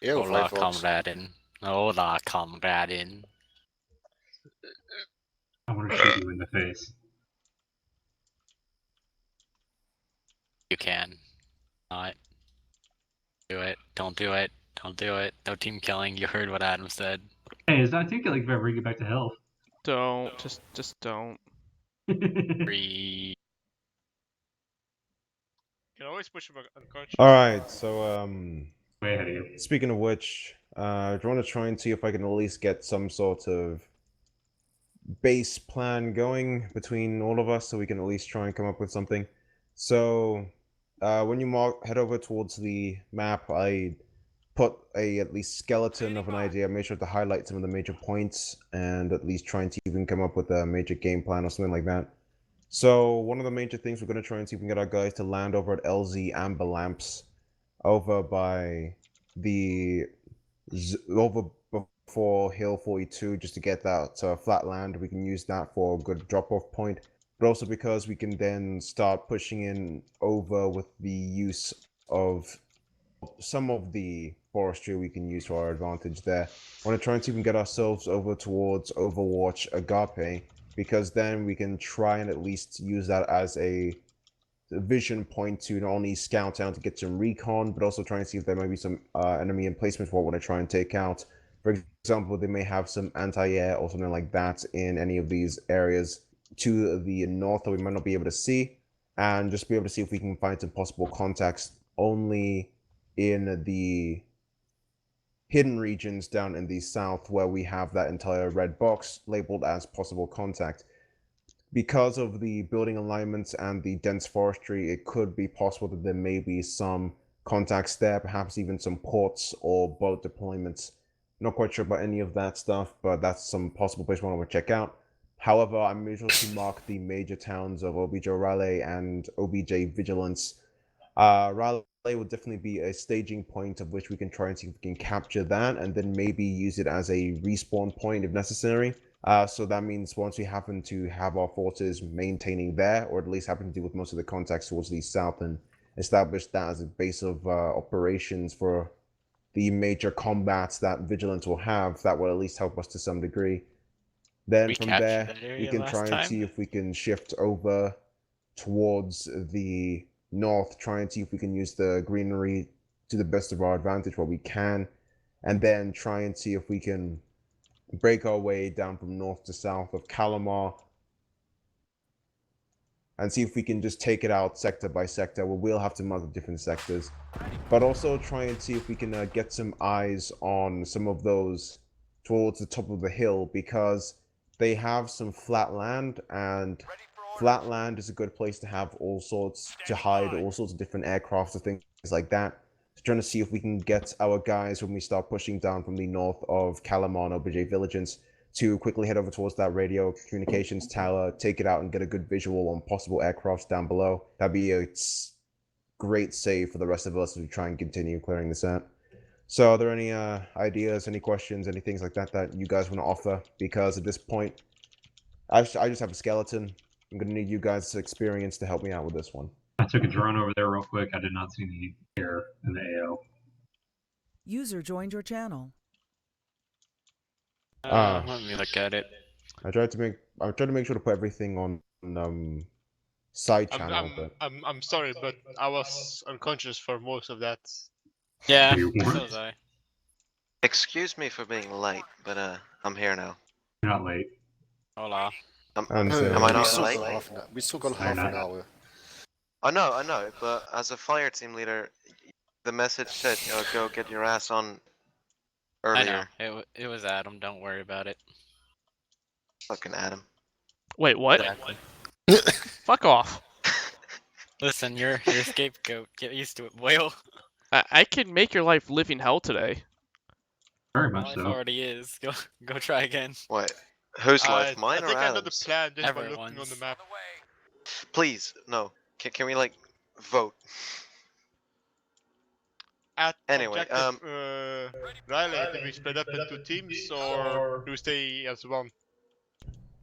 Ew, Hola, Firefox. Comradin. Hola, Comradin. I want to shoot you in the face. You can. Not. Do it. Don't do it. Don't do it. No team killing. You heard what Adam said. Hey, is that ticket like if I bring you back to health? Don't. Just don't. Free. You can always push him unconscious. Alright, so, Way ahead of you. speaking of which, do you want to try and see if I can at least get some sort of base plan going between all of us so we can at least try and come up with something? So, when you head over towards the map, I put a at least skeleton of an idea, made sure to highlight some of the major points and at least try and see if we can come up with a major game plan or something like that. So one of the major things we're going to try and see if we can get our guys to land over at LZ Amber Lamps over by the over before Hill 42 just to get that flat land. We can use that for a good drop-off point, but also because we can then start pushing in over with the use of some of the forestry we can use to our advantage there. I want to try and see if we can get ourselves over towards Overwatch Agape, because then we can try and at least use that as a vision point to not only scout out to get some recon, but also try and see if there might be some enemy emplacements what we want to try and take out. For example, they may have some anti-air or something like that in any of these areas to the north that we might not be able to see, and just be able to see if we can find some possible contacts only in the hidden regions down in the south where we have that entire red box labeled as possible contact. Because of the building alignments and the dense forestry, it could be possible that there may be some contacts there, perhaps even some ports or boat deployments. Not quite sure about any of that stuff, but that's some possible places we want to check out. However, I'm able to mark the major towns of OBJ Raleigh and OBJ Vigilance. Raleigh would definitely be a staging point of which we can try and see if we can capture that and then maybe use it as a respawn point if necessary. So that means once we happen to have our forces maintaining there, or at least happen to deal with most of the contacts towards the south and establish that as a base of operations for the major combats that Vigilance will have, that will at least help us to some degree. Then We from captured there, that we area can last try and time. see if we can shift over towards the north, try and see if we can use the greenery to the best of our advantage what we can, and then try and see if we can break our way down from north to south of Calamar and see if we can just take it out sector by sector. Well, we'll have to mark the different sectors, but also try and see if we can get some eyes on some of those towards the top of the hill, because they have some flat land, and flat land is a good place to have all sorts to hide all sorts of different aircrafts and things like that. So trying to see if we can get our guys when we start pushing down from the north of Calamar and OBJ Vigilance to quickly head over towards that radio communications tower, take it out, and get a good visual on possible aircrafts down below. That'd be a great save for the rest of us as we try and continue clearing this out. So, are there any ideas, any questions, any things like that that you guys want to offer? Because at this point, I just have a skeleton. I'm gonna need you guys' experience to help me out with this one. I took a drone over there real quick. I did not see any air in the AO. User joined your channel. Let me look at it. I tried to make sure to put everything on side channel, but I'm sorry, but I was unconscious for most of that. Yeah, You so weren't? was I. Excuse me for being late, but I'm here now. You're not late. Hola. Am I understand. I We not still late? We still got Why half not? an hour. I know, but as a fire team leader, the message said, go get your ass on earlier. I know. It was Adam. Don't worry about it. Fucking Adam. Wait, what? Exactly. Fuck off. Listen, you're a scapegoat. Get used to it, Whale. I can make your life living hell today. Very My much life so. already is. Go try again. What? Whose life? I Mine or think I know the Adam's? plan just by looking on Everyone's. the map. Please, no. Can we like vote? At Anyway, objective Riley, do we split up into teams or do we stay as one?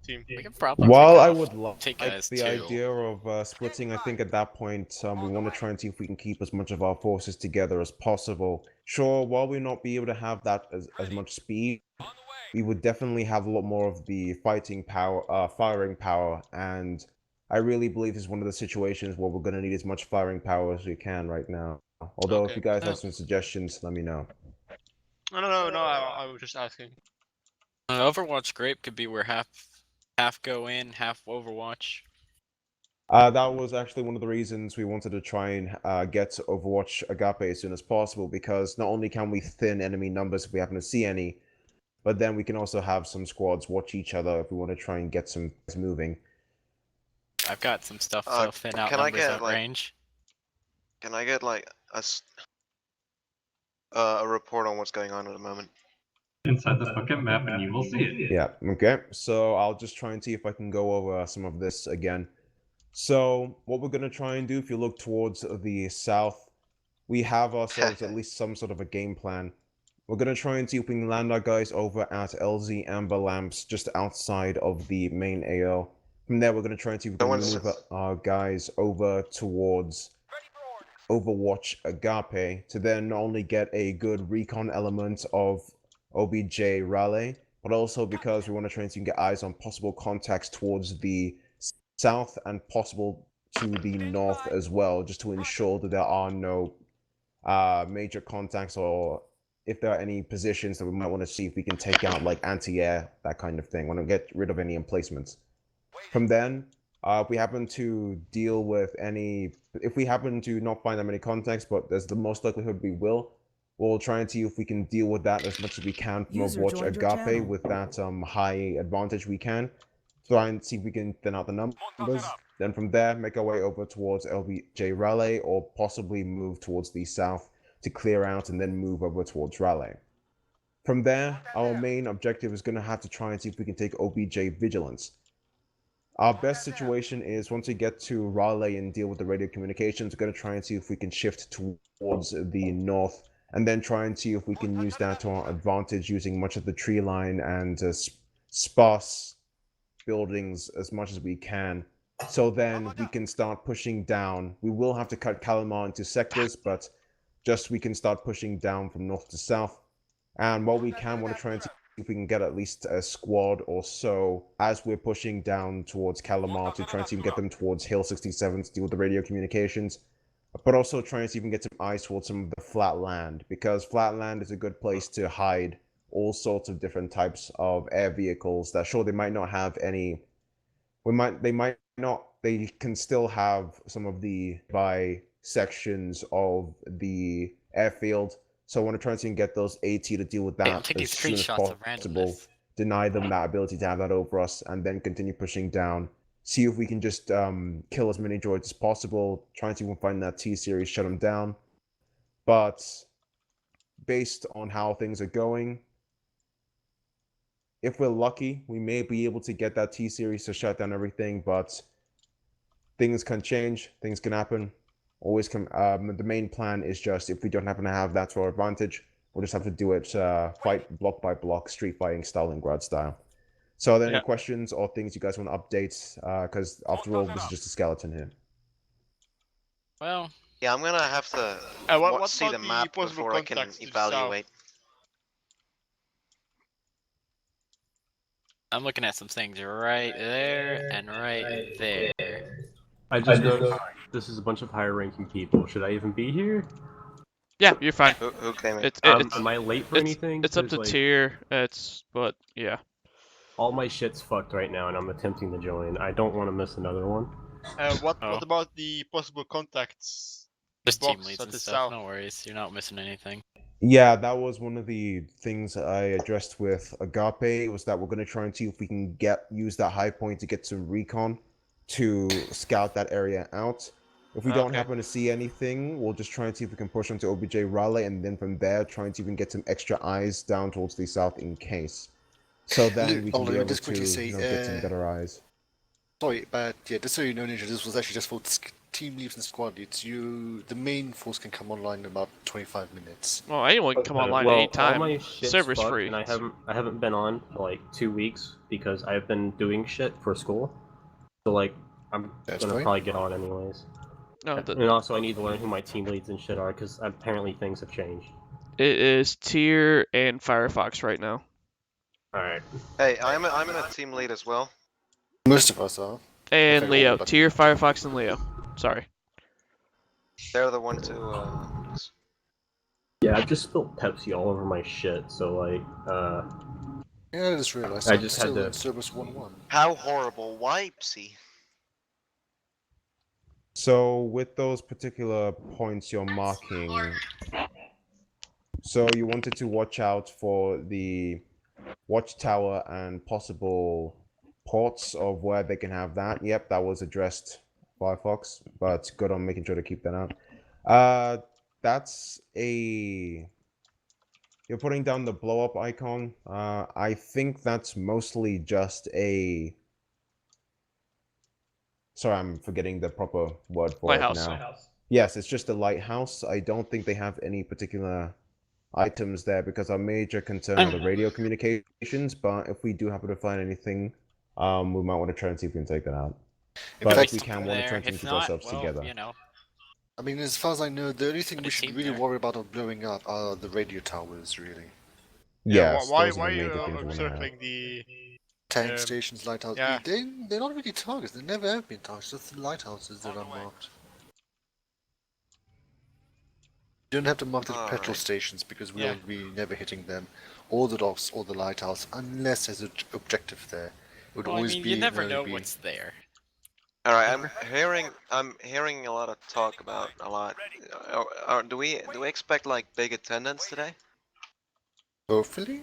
team. We can probably While pick I off would like take guys the too. idea of splitting, I think at that point we want to try and see if we can keep as much of our forces together as possible. Sure, while we not be able to have that as much speed, we would definitely have a lot more of the fighting power, firing power, and I really believe this is one of the situations where we're going to need as much firing power as we can right now. Although, if Okay. you guys have some suggestions, let me know. No, I was just asking. An Overwatch grape could be where half go in, half Overwatch. That was actually one of the reasons we wanted to try and get Overwatch Agape as soon as possible, because not only can we thin enemy numbers if we happen to see any, but then we can also have some squads watch each other if we want to try and get some moving. I've got some stuff Uh, to thin out can I numbers get, at like- range. Can I get like a report on what's going on at the moment? Inside the fucking map, and you will see it. Yeah, okay. So I'll just try and see if I can go over some of this again. So what we're going to try and do, if you look towards the south, we have ourselves at least some sort of a game plan. We're going to try and see if we can land our guys over at LZ Amber Lamps, just outside of the main AO. From there, we're going to try and see if we can move our guys over towards Overwatch Agape to then not only get a good recon element of OBJ Raleigh, but also because we want to try and see if we can get eyes on possible contacts towards the south and possible to the north as well, just to ensure that there are no major contacts, or if there are any positions that we might want to see if we can take out, like anti-air, that kind of thing. Want to get rid of any emplacements. From then, if we happen to deal with any, if we happen to not find that many contacts, but there's the most likelihood we will, we'll try and see if we can deal with that as much as we can from User Overwatch joined your Agape channel. with that high advantage we can. Try and see if we can thin out the numbers. Then from there, make our way over towards LBJ Raleigh, or possibly move towards the south to clear out and then move over towards Raleigh. From there, our main objective is going to have to try and see if we can take OBJ Vigilance. Our best situation is once we get to Raleigh and deal with the radio communications, we're going to try and see if we can shift towards the north and then try and see if we can use that to our advantage using much of the tree line and sparse buildings as much as we can. So then we can start pushing down. We will have to cut Calamar into sectors, but just we can start pushing down from north to south. And while we can, want to try and see if we can get at least a squad or so as we're pushing down towards Calamar to try and see if we can get them towards Hill 67 to deal with the radio communications. But also try and see if we can get some eyes towards some of the flat land, because flat land is a good place to hide all sorts of different types of air vehicles that, sure, they might not have any, they can still have some of the sections of the airfield. So I want to try and see and get those AT to deal with Hey, I'm that taking as soon as screenshots of possible. randomness. Deny them that ability to have that over us, and then continue pushing down. See if we can just kill as many droids as possible. Try and see if we can find that T-Series, shut them down. But based on how things are going, if we're lucky, we may be able to get that T-Series to shut down everything, but things can change, things can happen. Always come. The main plan is just, if we don't happen to have that to our advantage, we'll just have to do it fight block by block, street fighting Stalingrad style. So are there any questions or things you guys want to update? Because after all, this is just a skeleton here. Well, Yeah, I'm gonna have to What see the about the map possible before I can contacts to the evaluate. I'm looking at some things right there and right there. I just noticed this is a bunch of higher ranking people. Should I even be here? Yeah, you're fine. Who came in? Am I late for anything? It's up to 'Cause, like, tier. But yeah. all my shit's fucked right now, and I'm attempting to join. I don't want to miss another one. What Oh. about the possible contacts? Just team Box leads at and the stuff. south. No worries. You're not missing anything. Yeah, that was one of the things I addressed with Agape, was that we're going to try and see if we can use that high point to get some recon to scout that area out. If we don't Okay. happen to see anything, we'll just try and see if we can push onto OBJ Raleigh, and then from there try and see if we can get some extra eyes down towards the south in case. So then Luke, we can be I'll able just to quickly say, get some better eyes. sorry, but yeah, just so you know, Ninja, this was actually just for team leaves and squad leads, the main force can come online in about 25 minutes. Well, anyone can come online well, at any time. all my shit's Server's fucked, free. and I haven't been on for like 2 weeks because I've been doing shit for school. So like, I'm That's gonna fine. probably get on anyways. No, And also I need to learn who my team leads and shit are because apparently things have changed. it is Tier and Firefox right now. All right. Hey, I'm a team lead as well. Most of us are. And Okay, Leo. but- Tier, Firefox, and Leo. Sorry. They're the one to. Yeah, I just spilled Pepsi all over my shit, so like, Yeah, I just realized I I'm just had still to- in Service 1-1. How horrible, Wipesy. So with those particular points you're marking, so you wanted to watch out for the watchtower and possible ports of where they can have that. Yep, that was addressed, Firefox, but good on making sure to keep that out. That's a... You're putting down the blow up icon. I think that's mostly just a... Sorry, I'm forgetting the proper word for Lighthouse. it now. Yes, it's just a lighthouse. I don't think they have any particular items there because our major concern are the radio communications, but if we do happen to find anything, we might want to try and see if we can take that out. In But fact, if we can, want to try and If keep not, ourselves well, together. you know, I mean, as far as I know, the only thing Put we a should team really there. worry about of blowing up are the radio towers, really. Yes, why those are why the are you major things we want to have. circling the? Tank Um, stations, lighthouses. yeah. They're not really targets. They never have been targets. Just the lighthouses that are marked. You don't have to mark the petrol Alright. stations because Yeah. we'll be never hitting them, or the docks, or the lighthouse, unless there's an objective there. It would well, I always mean, be you never where it'd know be. what's there. All right, I'm hearing a lot of talk about a lot. Do we expect like big attendance today? Hopefully,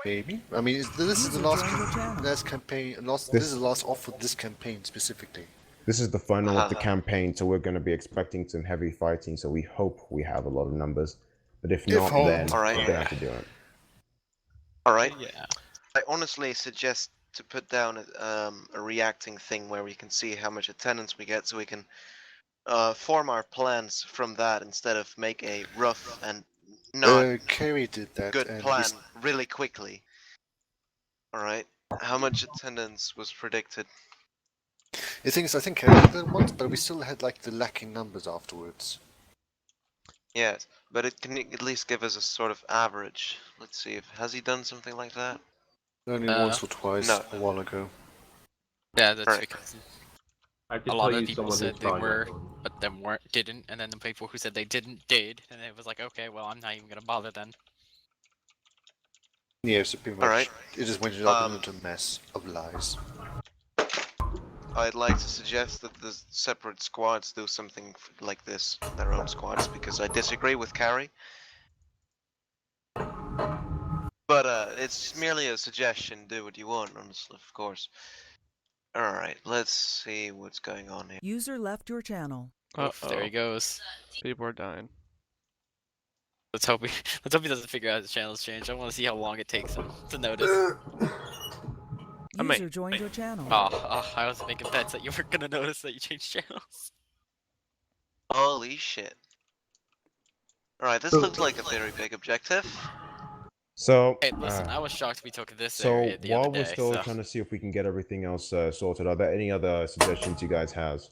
maybe. I mean, this is the User last joined your channel. campaign. This This- is the last off for this campaign specifically. This is the final of the Uh-huh. campaign, so we're going to be expecting some heavy fighting, so we hope we have a lot of numbers. But if If not, hope. then Alright. we're going to have to do it. All right. Yeah. I honestly suggest to put down a reacting thing where we can see how much attendance we get, so we can form our plans from that instead of make a rough and not Kerry did that. good and plan he's- really quickly. All right. How much attendance was predicted? The thing is, I think Kerry did that once, but we still had like the lacking numbers afterwards. Yes, but it can at least give us a sort of average. Let's see if has he done something like that. Only Uh, once or twice no. a while ago. Yeah, that's Right. because I could a lot tell of you people someone said who's they probably were, not doing but then weren't, didn't, and then the people who said they didn't did, and it was like, okay, well, I'm not even gonna bother then. Yeah, so pretty much. Alright. It just went up Um, into a mess of lies. I'd like to suggest that the separate squads do something like this, their own squads, because I disagree with Carrie. But it's merely a suggestion. Do what you want, honestly, of course. All right, let's see what's going on here. User left your channel. Oof, there he goes. People are dying. Let's hope he, let's hope he doesn't figure out his channel's changed. I want to see how long it takes him to notice. I might- User joined your channel. I was making bets that you were gonna notice that you changed channels. Holy shit! All right, this looks like a very big objective. So, Hey, listen, I was shocked we took this so area the while other we're day. still So. trying to see if we can get everything else sorted, are there any other suggestions you guys have?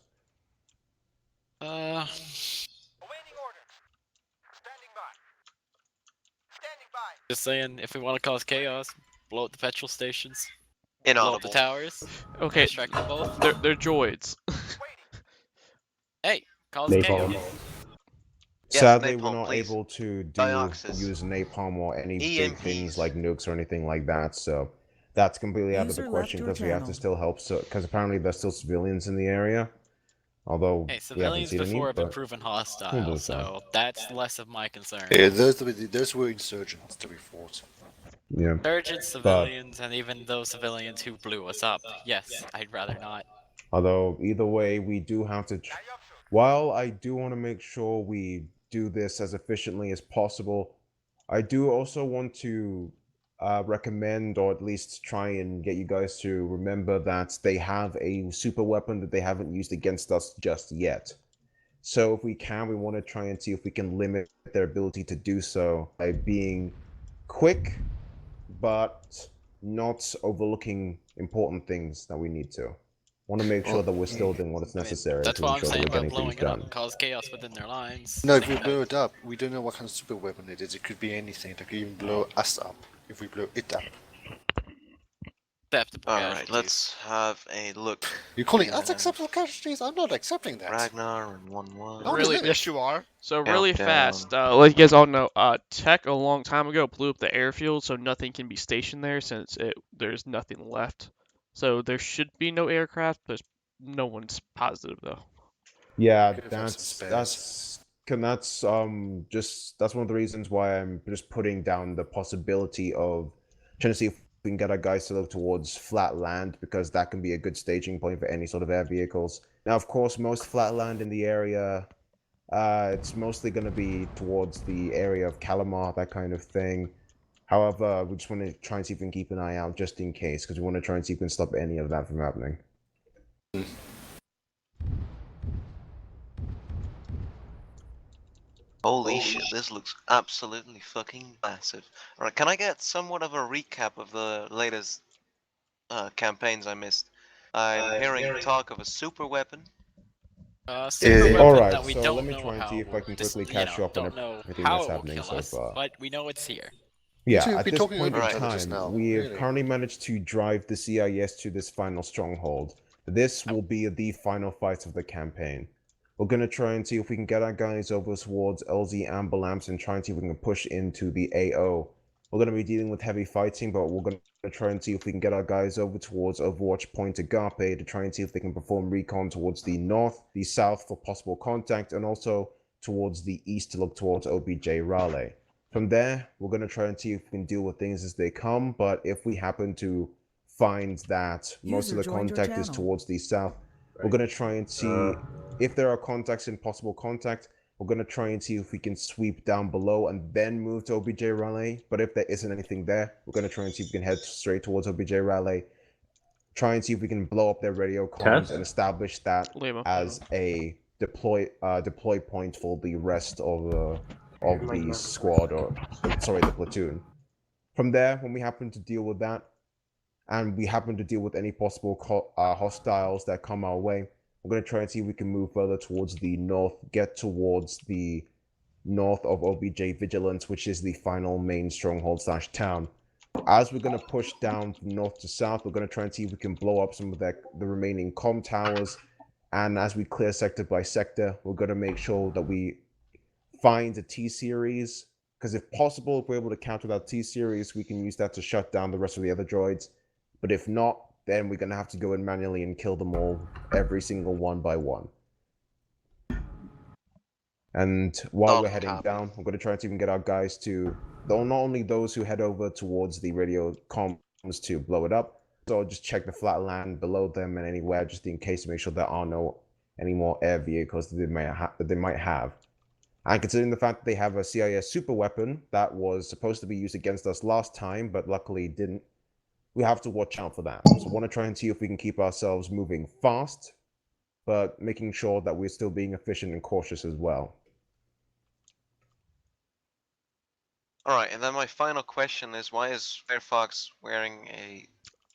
Just saying, if we want to cause chaos, blow up the petrol stations, blow up the Inaudible. towers, Okay, distract them both. they're droids. Hey, cause Napalm. chaos. Yes, Sadly, we're napalm, not please. able to Dioxis. use napalm or any big EMPs. things like nukes or anything like that. So that's completely out of the User left question your because we have to channel. still help. So because apparently there's still civilians in the area, although Hey, we haven't civilians seen any. before have been But proven We'll hostile, do so that's less of my concern. Yeah, those were insurgents to be fought. yeah, Insurgents, civilians, and even those civilians who blew us up. Yes, I'd rather not. although either way, we do have to. While I do want to make sure we do this as efficiently as possible, I do also want to recommend, or at least try and get you guys to remember that they have a super weapon that they haven't used against us just yet. So if we can, we want to try and see if we can limit their ability to do so by being quick, but not overlooking important things that we need to. Want to make sure that we're still doing what is I mean, necessary that's to what I'm ensure that saying we're about getting things blowing it up done. and cause chaos within their lines. No, if we blow it up, we don't know what kind of super weapon it is. It could be anything. It could even blow us up if we blow it up. Acceptable All right, casualties. let's have a look. You're calling Yeah. us acceptable casualties? I'm not accepting that. Ragnar and 1-1. How Really- did Yes, you are. So really Countdown. fast, let you guys all know, Tech a long time ago blew up the airfield, so nothing can be stationed there since there's nothing left. So there should be no aircraft. There's no one's positive though. Yeah, Could have had some that's spares. that's one of the reasons why I'm just putting down the possibility of trying to see if we can get our guys to look towards flat land, because that can be a good staging point for any sort of air vehicles. Now, of course, most flat land in the area, it's mostly going to be towards the area of Calamar, that kind of thing. However, we just want to try and see if we can keep an eye out just in case, because we want to try and see if we can stop any of that from happening. Holy shit, this looks absolutely fucking massive. Alright, can I get somewhat of a recap of the latest campaigns I missed? I'm hearing talk of a super weapon. Super weapon Alright, that we so don't let me know try and how see if I can this- quickly you catch know, up on don't know everything how that's it will happening kill so us, far. but we know it's here. Yeah, We've at been this talking point over in each other just time, now, we have really. currently managed to drive the CIS to this final stronghold. This will be the final fight of the campaign. We're going to try and see if we can get our guys over towards LZ Amber Lamps and try and see if we can push into the AO. We're going to be dealing with heavy fighting, but we're going to try and see if we can get our guys over towards Overwatch Point Agape to try and see if they can perform recon towards the north, the south for possible contact, and also towards the east to look towards OBJ Raleigh. From there, we're going to try and see if we can deal with things as they come, but if we happen to find that most of User the joined your contact is channel. towards the south, we're going to try and see if there are contacts in possible contact. We're going to try and see if we can sweep down below and then move to OBJ Raleigh. But if there isn't anything there, we're going to try and see if we can head straight towards OBJ Raleigh. Try and see if we can blow up their radio comms Test? and establish that Lima. as a deploy point for the rest of the squad, or sorry, the platoon. From there, when we happen to deal with that, and we happen to deal with any possible hostiles that come our way, we're going to try and see if we can move further towards the north, get towards the north of OBJ Vigilance, which is the final main stronghold / town. As we're going to push down from north to south, we're going to try and see if we can blow up some of the remaining comm towers. And as we clear sector by sector, we're going to make sure that we find a T-series, because if possible, if we're able to counter that T-series, we can use that to shut down the rest of the other droids. But if not, then we're going to have to go in manually and kill them all, every single one by one. And while we're heading Copy. down, we're going to try and see if we can get our guys to, though not only those who head over towards the radio comms to blow it up, so just check the flat land below them and anywhere, just in case, to make sure there are no any more air vehicles that they might have. And considering the fact that they have a CIS super weapon that was supposed to be used against us last time, but luckily didn't, we have to watch out for that. So I want to try and see if we can keep ourselves moving fast, but making sure that we're still being efficient and cautious as well. Alright, and then my final question is, why is Firefox wearing a...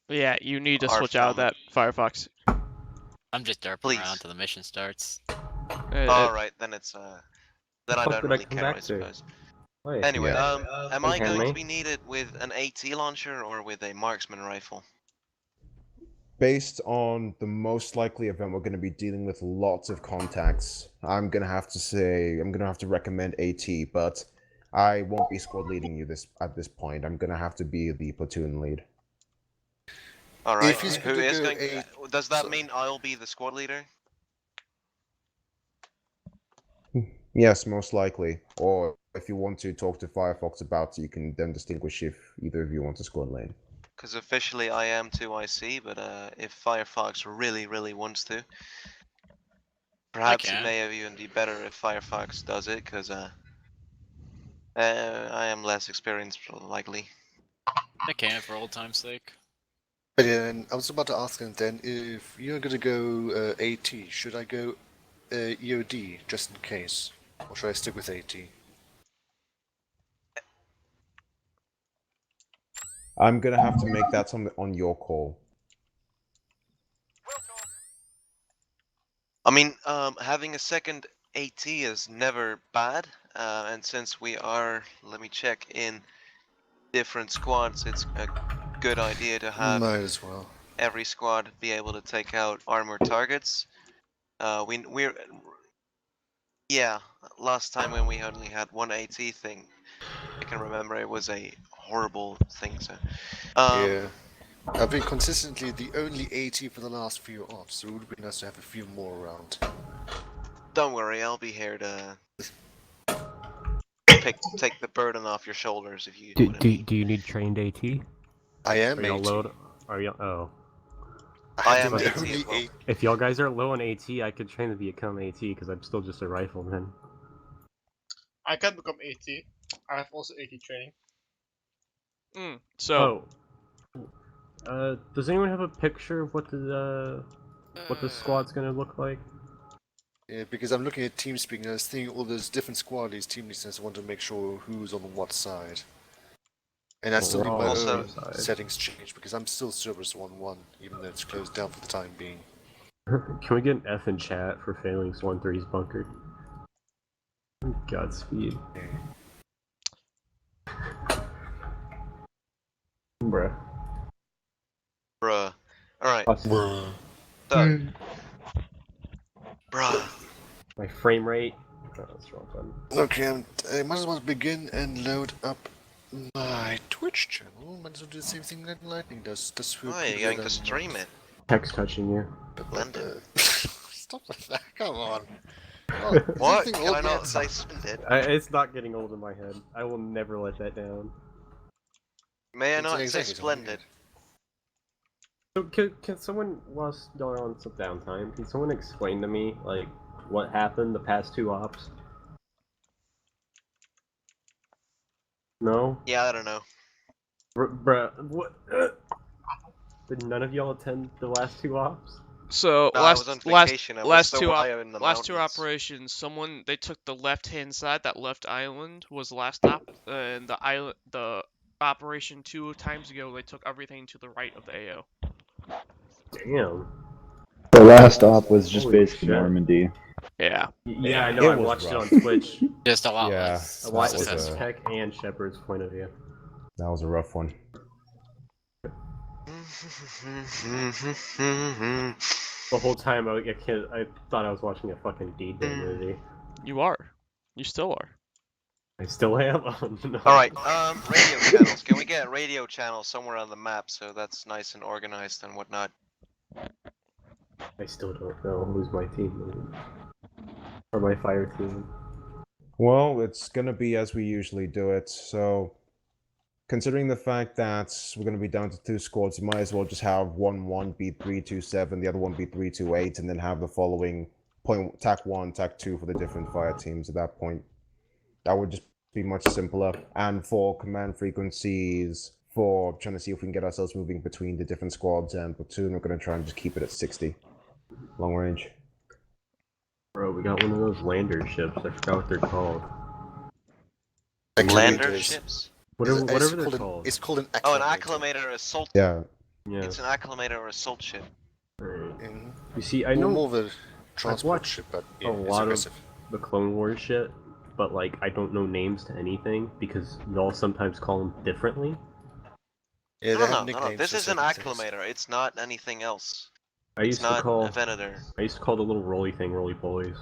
Yeah, you need to Our switch out of that family. Firefox. I'm just derping Please. around till the mission starts. Alright, then it's, then I fuck don't did I really come care, back I to? suppose. Wait. Anyway, Yeah. am I Can going we? to be needed with an AT launcher or with a marksman rifle? Based on the most likely event, we're going to be dealing with lots of contacts. I'm going to have to recommend AT, but I won't be squad leading you at this point. I'm going to have to be the platoon lead. Alright, If he's who going to is go going... does that so- mean I'll be the squad leader? Yes, most likely. Or if you want to talk to Firefox about it, you can then distinguish if either of you want to squad lane. Because officially I am 2IC, but if Firefox really, really wants to, perhaps it can. may even be better if Firefox does it, because I am less experienced, likely. I can for old time's sake. But then I was about to ask him then, if you're going to go AT, should I go EOD just in case, or should I stick with AT? I'm gonna have to make that something on your call. I mean, having a second AT is never bad, and since we are, let me check, in different squads, it's a good idea to have Might as well. every squad be able to take out armored targets. Yeah, last time when we only had one AT thing, I can remember it was a horrible thing. So, Yeah. I've been consistently the only AT for the last few ops, so it would be nice to have a few more around. don't worry, I'll be here to take the burden off your shoulders if you. Do you need trained AT? I am Are y'all AT. low? Are y'all? Oh. I am am the AT only as well. AT. If y'all guys are low on AT, I could train to become AT because I'm still just a rifleman. I can become AT. I have also AT training. So Does anyone have a picture of what the squad's gonna look like? Yeah, because I'm looking at TeamSpeak and I was thinking all those different squad leads, team leads, and I want to make sure who's on what side. And I Well, still we're need all my on the own same side. settings changed because I'm still Cerberus 1-1, even though it's closed down for the time being. Can we get an F in chat for Phalanx 1-3's bunkered? Godspeed. Bruh. Bruh. Alright. Bruh. So, bruh. My frame rate. Oh, that's wrong button. Okay, I might as well begin and load up my Twitch channel. Might as well do the same thing that Lightning does. Oh, you're going to stream it. Text touching you. Splendid. Stop with that, come on. What? Can I not say splendid? It's not getting old in my head. I will never let that down. May I not say Exactly, splendid? So can someone, whilst y'all are on some downtime, can someone explain to me, like, what happened the past 2 ops? No? Yeah, I don't know. Bruh, what? Did none of y'all attend the last 2 ops? So No, I was on vacation. I was last so two high in the last two mountains. operations, they took the left hand side. That left island was the last op, and the operation 2 times ago they took everything to the right of the AO. Damn. The last op was just Holy basically shit. Normandy. Yeah. Yeah, I know. It I was watched rough. it on Twitch. Just a lot Yeah, less. I that watched was it a from Tech and Shepard's point of view. that was a rough one. The whole time I thought I was watching a fucking D-Day movie. You are. You still are. I still am. Oh, no. Alright, radio channels. Can we get radio channels somewhere on the map so that's nice and organized and whatnot? I still don't know who's my team or my fire team. Well, it's gonna be as we usually do it. So, considering the fact that we're gonna be down to 2 squads, you might as well just have 1-1 beat 3-2-7, the other one beat 3-2-8, and then have the following point tac 1, tac 2 for the different fire teams. At that point, that would just be much simpler. And for command frequencies, for trying to see if we can get ourselves moving between the different squads and platoon, we're gonna try and just keep it at 60 long range. Bro, we got one of those lander ships. I forgot what they're called. Lander ships? Whatever they're called called. It's called an acclimator. Oh, an acclimator assault. Yeah. Yeah. It's an acclimator or assault ship. Right. Mhm. You see, I More know of a transport watched ship, but a yeah, it's lot aggressive. of the Clone Wars shit, but like I don't know names to anything because y'all sometimes call them differently. Yeah, they have No. nicknames This for is an certain things. acclimator. It's not anything else. I It's used to not call a Venator. the little rolly thing rolly polies.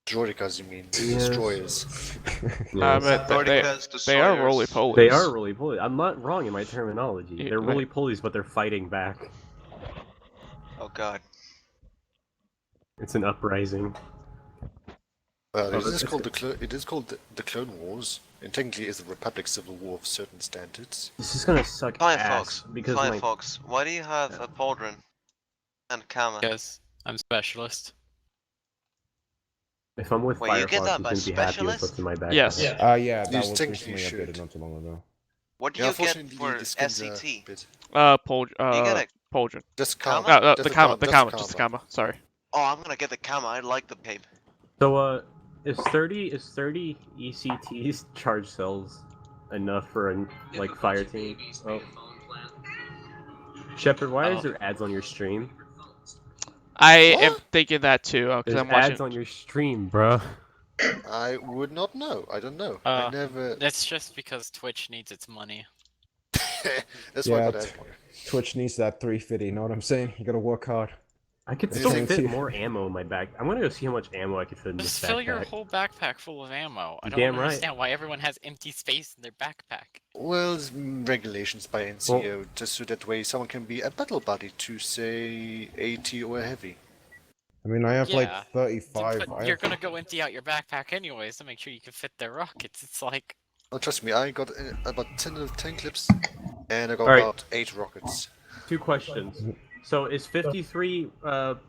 Droidicas, you mean? Yes. Destroyers. Yes. But Droidicas, they are destroyers. roly polies. They are roly polies. I'm not wrong in my terminology. Yeah, They're right. roly polies, but they're fighting back. Oh god. It's an uprising. Well, Oh, it is that's called good. it is called the Clone Wars, and technically it's the Republic Civil War of certain standards. This is gonna suck ass Firefox. because Firefox. Why do you have a pauldron and Kama? Because I'm specialist. if I'm with Wait, you get Firefox, that he's by gonna be happy with specialist? what's in my backpack. Yes. Yeah. Yeah, that You was technically recently updated should. not too long ago. What do Yeah, you get unfortunately, for the skins are SCT? a bit. Pauldron. You get a Just Kama? Kama. No, Just the a comma, Kama. just the comma. Sorry. Oh, I'm gonna get the Kama. I like the cape. So is 30 ECTs charge cells enough for a like fire team? Oh. Shepard, why is there ads on your stream? I am thinking that too, because There's I'm watching. ads on your stream, bro. I would not know. I don't know. Uh, I never. That's just because Twitch needs its money. That's why I Yeah, got ad blocker. Twitch needs that 350. You know what I'm saying? You gotta work hard. I could They're still trying fit to- more ammo in my back. I'm gonna go see how much ammo I could fit in this Just fill your backpack. whole backpack full of ammo. I don't Damn right. understand why everyone has empty space in their backpack. Well, it's regulations by NCO, just so that way someone can be a battle buddy to, say, AT or heavy. I mean, I have like Yeah. 35. But I you're have... gonna go empty out your backpack anyways to make sure you can fit their rockets. It's like... Oh, trust me, I got about 10 clips, and I got Alright. about 8 rockets. 2 questions. So is 53 whatever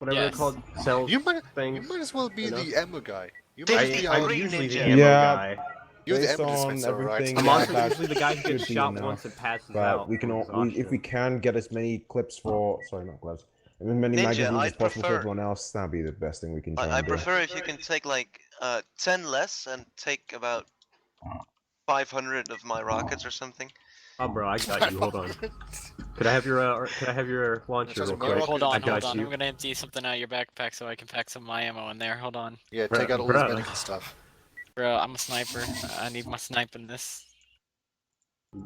they're Yes. called cells You might things? as well be enough? the ammo guy. You might be I'm our... usually the ninja. ammo Yeah. guy. You're the Based ammo on dispenser, right? everything, I'm yeah, also that usually the guy who should gets be shot enough. once and passes But out. we can from if we exhaustion. can get as many clips for not gloves, as many Ninja, magazines as I'd possible for prefer- everyone else. That'd be the best thing we can try I and do. prefer if you can take like 10 less and take about 500 of my rockets or something. Oh, bro, I got you. Hold on. Could I have your launcher Just real my quick? rocket. Hold I on, got hold on. you. I'm gonna empty something out of your backpack so I can pack some of my ammo in there. Hold on. Yeah, take out all this Bruh. medical stuff. Bro, I'm a sniper. I need my snipe in this.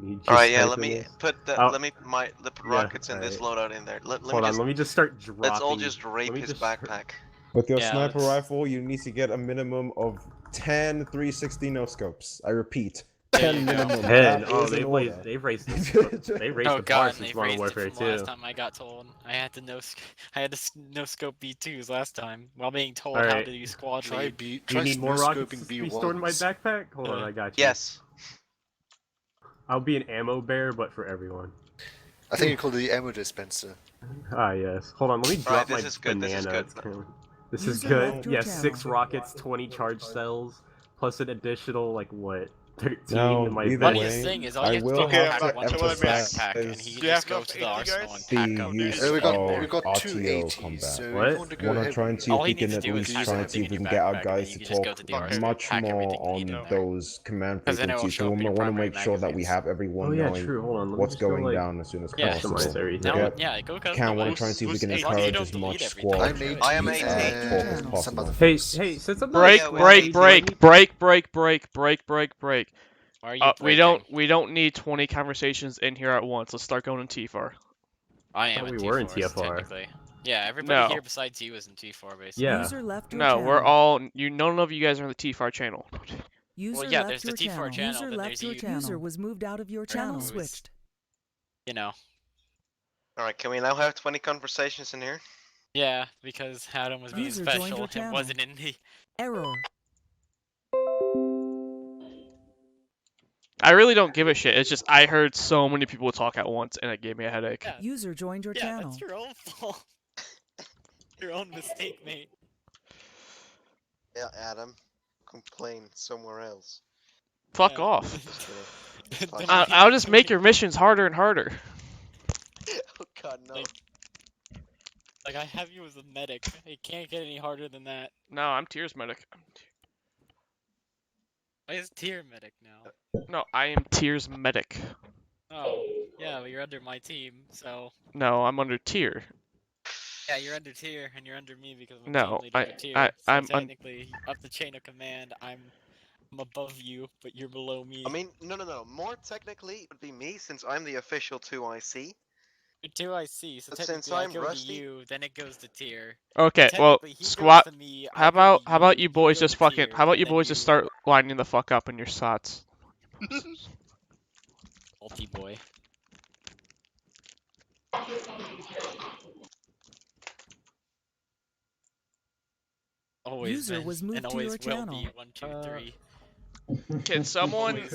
You just Alright, yeah, type let in me this. put the Oh. let me put Yeah, rockets in this alright. loadout in there. Let me Hold on, just let me just start dropping. let's all just let rape me his just- backpack. With your Yeah, sniper let's- rifle, you need to get a minimum of 10 360 no scopes. I repeat, There 10 you go. minimum. 10. That Oh, is an order. they've raised they raised Oh the bar god, and since they Modern raised it Warfare from last 2. time I got told. I had to I had to no scope B2s last time while being told how Alright. to use squad Try lead. B. Do you Try need more rockets scoping to be stored in my B1s. backpack? Hold on, I got you. Yes. I'll be an ammo bear, but for everyone. I think you call it the ammo dispenser. Ah, yes. Hold on, let me drop this my is good, this is banana. good. It's kinda- This is User good. left your Yes, channel. 6 rockets, 20 charge cells, plus an additional, like, what? 13 No, in my either Funniest way, thing is all I you have to will do Okay, is have pack to one to his emphasize backpack and he Do can you just have go enough to the 80 arsenal guys? and the pack out use his we stuff got there. we got 2 RTO 80s, combat. so if What? you want to go Want to heavy. try and see All if he we can needs to at do is least pack try and see everything if in we your can get our backpack, and then guys you to can just go talk to the arsenal and much pack more everything you on need in there. those command 'Cause then it will frequencies. show So up in we your want to primary make sure that we magazines. have everyone Oh, yeah, knowing true. Hold on. Let me what's just go, going like, down as soon as Yeah, possible. customize everything. Now, Get- yeah, go Can want to try and see if we Who's can 80? encourage Don't as delete much everything. squad I'm 80 I am talk 80. as and some possible. other Hey, folks. hey, since I'm Break, Yeah, well, break, we- break, break, break, break, break, break, break. Why are you We breaking? don't need 20 conversations in here at once. Let's start going in T4. I am thought in we were in T4, TFR. technically. Yeah, everybody No. here besides you is in T4, basically. Yeah. User left your No, channel. we're all none of you guys are on the T4 channel. User yeah, left there's the your T4 channel. channel, User then left there's your you. channel. User was moved out of your channel. who's- Switched. You know. Alright, can we now have 20 conversations in here? Yeah, because Adam was being User joined special your and channel. wasn't in the... Error. I really don't give a shit. It's just I heard so many people talk at once and it gave me a headache. Yeah, User joined your yeah, channel. that's your own fault. Your own mistake, mate. Yeah, Adam. Complain somewhere else. Fuck Yeah. off. Then I'll just make your missions harder and harder. Oh god, no. Like, I have you as a medic. It can't get any harder than that. No, I'm Tears medic. Why is tier medic now? No, I am Tears medic. Oh, yeah, but you're under my team, so... No, I'm under tier. Yeah, you're under tier, and you're under me because I'm No, team leader of tier. I- so I'm un- technically, up the chain of command, I'm above you, but you're below me. I mean, no. More technically, it would be me since I'm the official 2IC. You're 2IC, so But since technically I I'm go rusty- to you, then it goes to tier. Okay, well, Technically, he squat. goes to me, I How go to about you he boys goes just to fucking? tier, How about you then boys just start lining the fuck up in your slots? Multi boy. Always User been, was moved and to always your will channel. be. 1, 2, 3. Can someone, Always.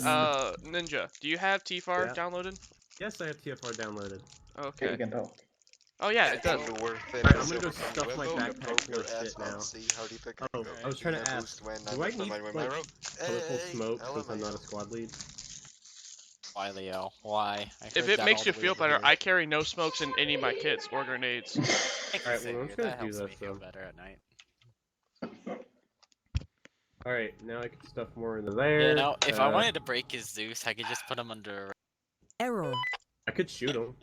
Ninja, do you have TFAR Yeah. downloaded? Yes, I have TFR downloaded. Okay. can talk. Oh yeah, it does. Alright, I'm gonna go stuff my backpack full of shit now. Oh, I was trying to ask, do I need, like, political smoke since I'm not a squad lead? Why, Leo? Why? I If heard it that makes all you the way feel over better, here. I carry no smokes in any of my kits or grenades. Thank you, Alright, well, I'm Xavier. just gonna That do helps this, me feel so. better at night. Alright, now I can stuff more into there. You know, if I wanted to break his Zeus, I could just put him under. Error. I could shoot him.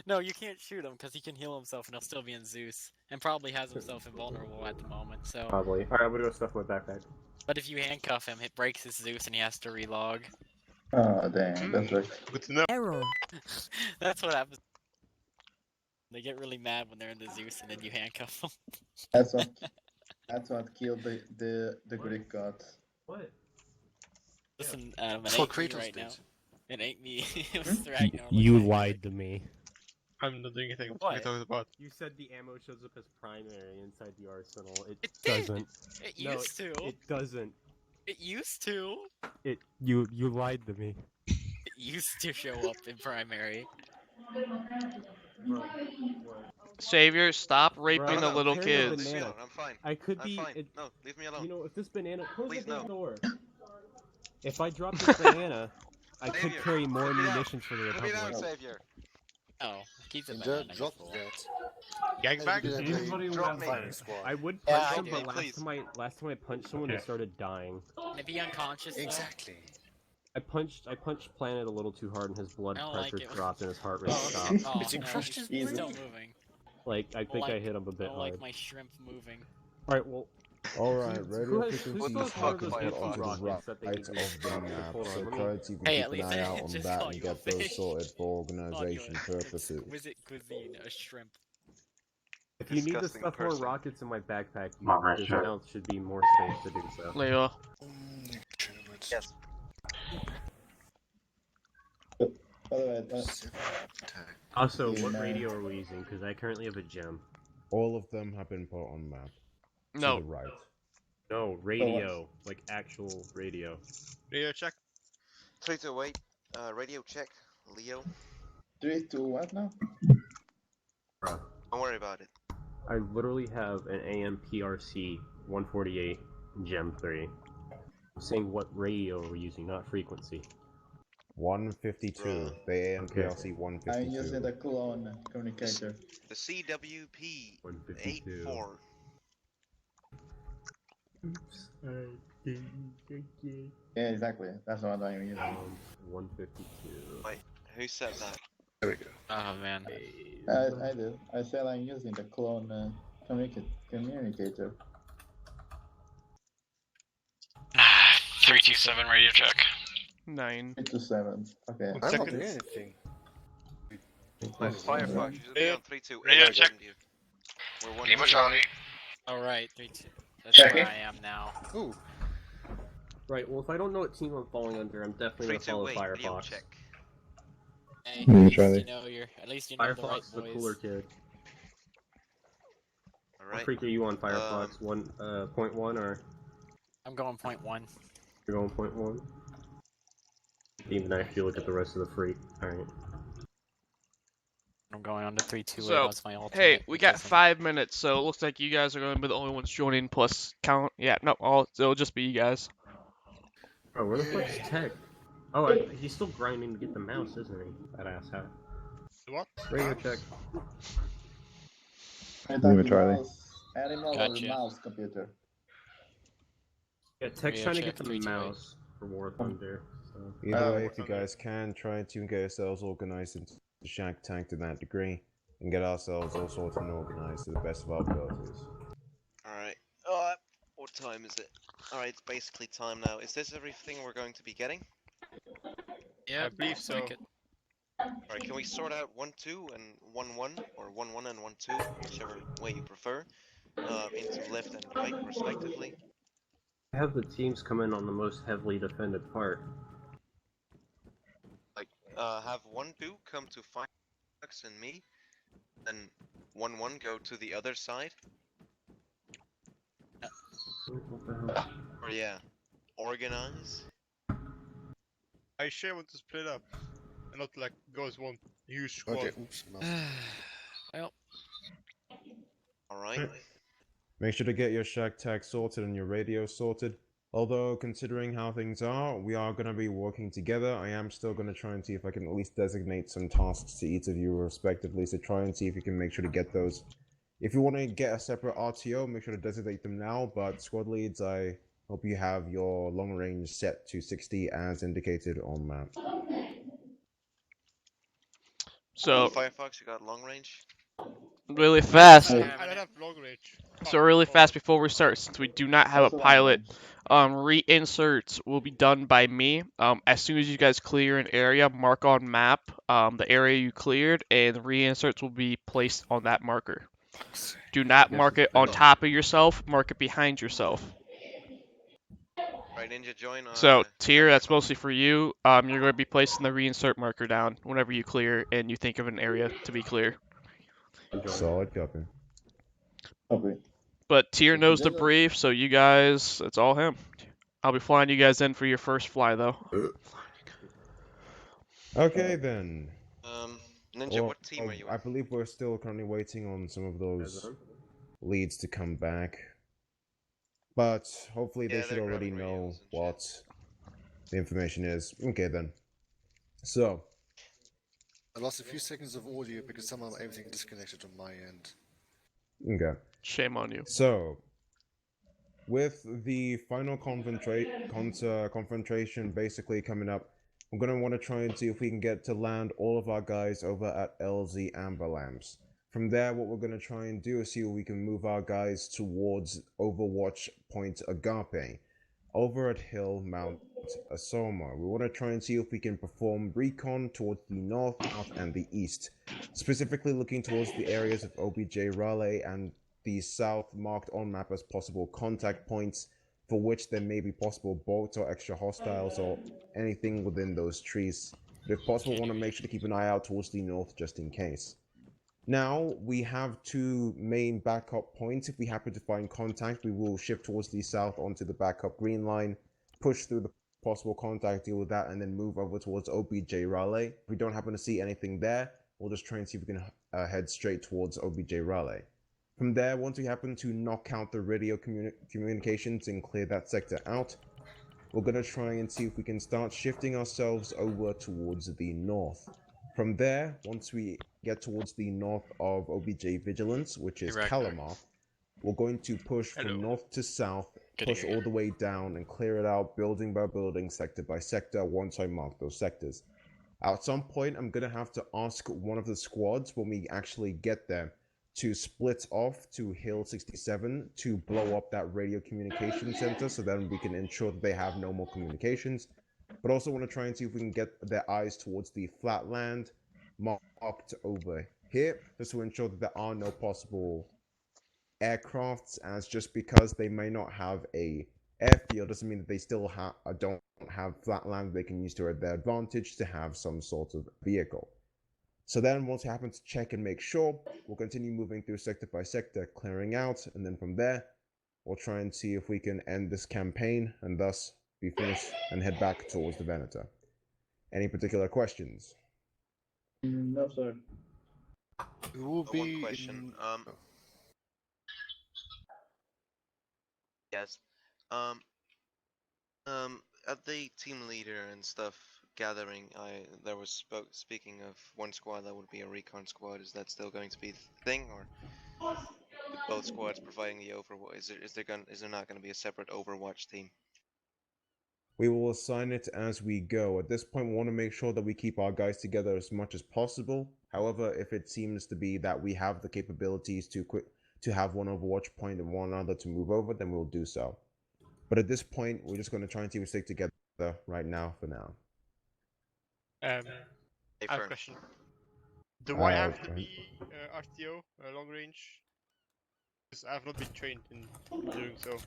No, you can't shoot him because he can heal himself and he'll still be in Zeus, and probably has himself invulnerable at the moment. So, Probably. Alright, I'm gonna go stuff my backpack. but if you handcuff him, it breaks his Zeus and he has to relog. Oh, damn, that's right. Good to know. Error. That's what happens. They get really mad when they're in the Zeus and then you handcuff them. That's what killed the Greek gods. What? Listen, it That's what ain't me Kratos right did. now. It ain't me. It was Ragnar. You looking at lied to me. I'm not doing anything. What? What are you talking about? You said the ammo shows up as primary inside the arsenal. It did. doesn't. It No, used to. It doesn't. It used to. You lied to me. It used to show up in primary. Savior, stop raping Bro, the no, little carry a kids. Leave me banana. alone. I'm fine. I could I'm be. fine. No, leave me alone. You know, if this banana. Close Please, the damn no. door. If I drop this banana, I could Savior, carry more put me down. munitions for the Put me down, Republic. Savior. Oh, keep the And banana, just drop you fool. that. Gangbang? And we Anybody didn't who play has, firing like- squad. I would Yeah, punch I him, do. but Please. last time I punched someone, they Okay. started dying. And if he unconscious, though? Exactly. I punched Planet a little too hard, and his blood I don't like pressure it. dropped and his heart rate Oh, stopped. oh, It's no, crushed he's his still brain. moving. Like I think I hit him a I bit don't hard. like my shrimp moving. All right, well, Alright, who radio has frequency What the has fuck, been put Firefox? onto the rockets that they right give of me? the Hold map, on, so let me- Kurtz, you can Hey, keep at an least eye I out didn't on just that call and you a get those fish. sorted for Call you organization a purposes. exquisite cuisine, a shrimp. if you need to Disgusting stuff more person. rockets in my backpack, Alright, this sure. mount should be more space to do so. Leo. Yes. By the way, Also, Yeah, what man. radio are we using? Because I currently have a gem. All of them have been put on map. To No. the right. No, radio, like actual radio. Radio check. 328. Radio check. Leo. 3 to what now? Bruh. Don't worry about it. I literally have an AMPRC 148 Gem 3. I'm saying what radio are we using, not frequency. 152. The AMPLC I'm using 152. the clone communicator. The CWP 152. 84. Yeah, exactly. That's what I'm using. 152. Wait, who said that? There we go. Oh man. I did. I said I'm using the clone communicator. 327 radio check. 9. 3 to 7. Okay. I'm not Second. doing anything. Firefox, you should be on 328. Radio check. We're one. Lima Charlie. Alright, 3-2. That's Check where it. I am now. Ooh. Right, well, if I don't know what team I'm falling under, I'm definitely going to follow 328. Radio Firefox. check. Hey, Mm, at least Charlie. you know at least you know the right Firefox is the boys. cooler kid. What Alright. freak are you on Firefox? 1.1 or I'm going point 1. you're going 0.1? Even if you look at the rest of the freak. Alright. I'm going on to 3-2. So, That's my ultimate. Hey, we got because I'm- 5 minutes, so it looks like you guys are going to be the only ones joining, plus count. Yeah, no, it'll just be you guys. Oh, where the fuck's Tech? Oh, he's still grinding to get the mouse, isn't he? That asshat. What? Radio check. Animal Gotcha. mouse computer. Yeah, Tech's Radio trying to check, get the 328. mouse for War Thunder. So. Either way, if you guys can, try to get yourselves organized into the Shack Tank to that degree, and get ourselves all sorted and organized to the best of our abilities. Alright. What time is it? Alright, it's basically time now. Is this everything we're going to be getting? Yeah, I believe so. like it. Alright, can we sort out 1-2 and 1-1, or 1-1 and 1-2, whichever way you prefer, into left and right, respectively? Have the teams come in on the most heavily defended part. Have 1-2 come to Firefox and me, then 1-1 go to the other side, What the hell? or yeah, organize. I sure want to split up. And not like go as one huge squad. Okay, oops. Mouse. Well, Alright. Make sure to get your Shack Tank sorted and your radio sorted. Although, considering how things are, we are going to be working together. I am still going to try and see if I can at least designate some tasks to each of you respectively, so try and see if you can make sure to get those. If you want to get a separate RTO, make sure to designate them now, but squad leads, I hope you have your long range set to 60 as indicated on map. So Firefox, you got long range? really fast. I don't have long range. So really fast before we start, since we do not have a pilot, reinserts will be done by me. As soon as you guys clear an area, mark on map the area you cleared, and reinserts will be placed on that marker. Do not mark it on top of yourself. Mark it behind yourself. Right, Ninja, join. So Tier, that's mostly for you. You're going to be placing the reinsert marker down whenever you clear and you think of an area to be clear. Solid copy. Okay. But Tier knows the brief, so you guys, it's all him. I'll be flying you guys in for your first fly, though. Okay, then. Ninja, what team are you in? I believe we're still currently waiting on some of those leads to come back. But hopefully they should already know what the information is. Okay, then. So. I lost a few seconds of audio because somehow everything disconnected on my end. Okay. Shame on you. So, with the final confrontation basically coming up, I'm going to want to try and see if we can get to land all of our guys over at LZ Amber Lamps. From there, what we're going to try and do is see if we can move our guys towards Overwatch Point Agape, over at Hill Mount Asoma. We want to try and see if we can perform recon towards the north, south, and the east, specifically looking towards the areas of OBJ Raleigh and the south marked on map as possible contact points for which there may be possible boats or extra hostiles or anything within those trees. But if possible, want to make sure to keep an eye out towards the north just in case. Now, we have two main backup points. If we happen to find contact, we will shift towards the south onto the backup green line, push through the possible contact, deal with that, and then move over towards OBJ Raleigh. If we don't happen to see anything there, we'll just try and see if we can head straight towards OBJ Raleigh. From there, once we happen to knock out the radio communications and clear that sector out, we're going to try and see if we can start shifting ourselves over towards the north. From there, once we get towards the north of OBJ Vigilance, which is Calamar, we're going to push from north to south, push all the way down and clear it out building by building, sector by sector, once I mark those sectors. At some point, I'm going to have to ask one of the squads when we actually get there to split off to Hill 67 to blow up that radio communication center so then we can ensure that they have no more communications. But also want to try and see if we can get their eyes towards the flat land marked over here, just to ensure that there are no possible aircrafts, as just because they may not have a airfield doesn't mean that they still don't have flat land they can use to their advantage to have some sort of vehicle. So then once we happen to check and make sure, we'll continue moving through sector by sector, clearing out, and then from there, we'll try and see if we can end this campaign and thus be finished and head back towards the Venator. Any particular questions? No, sir. Who will be one question. Yes. At the team leader and stuff gathering, there was speaking of one squad that would be a recon squad. Is that still going to be the thing, or with both squads providing the Overwatch? Is there not going to be a separate Overwatch team? We will assign it as we go. At this point, we want to make sure that we keep our guys together as much as possible. However, if it seems to be that we have the capabilities to have one Overwatch point and one other to move over, then we'll do so. But at this point, we're just going to try and see if we stick together right now for now. I have a question. Do I have to be RTO long range? Because I've not been trained in doing so.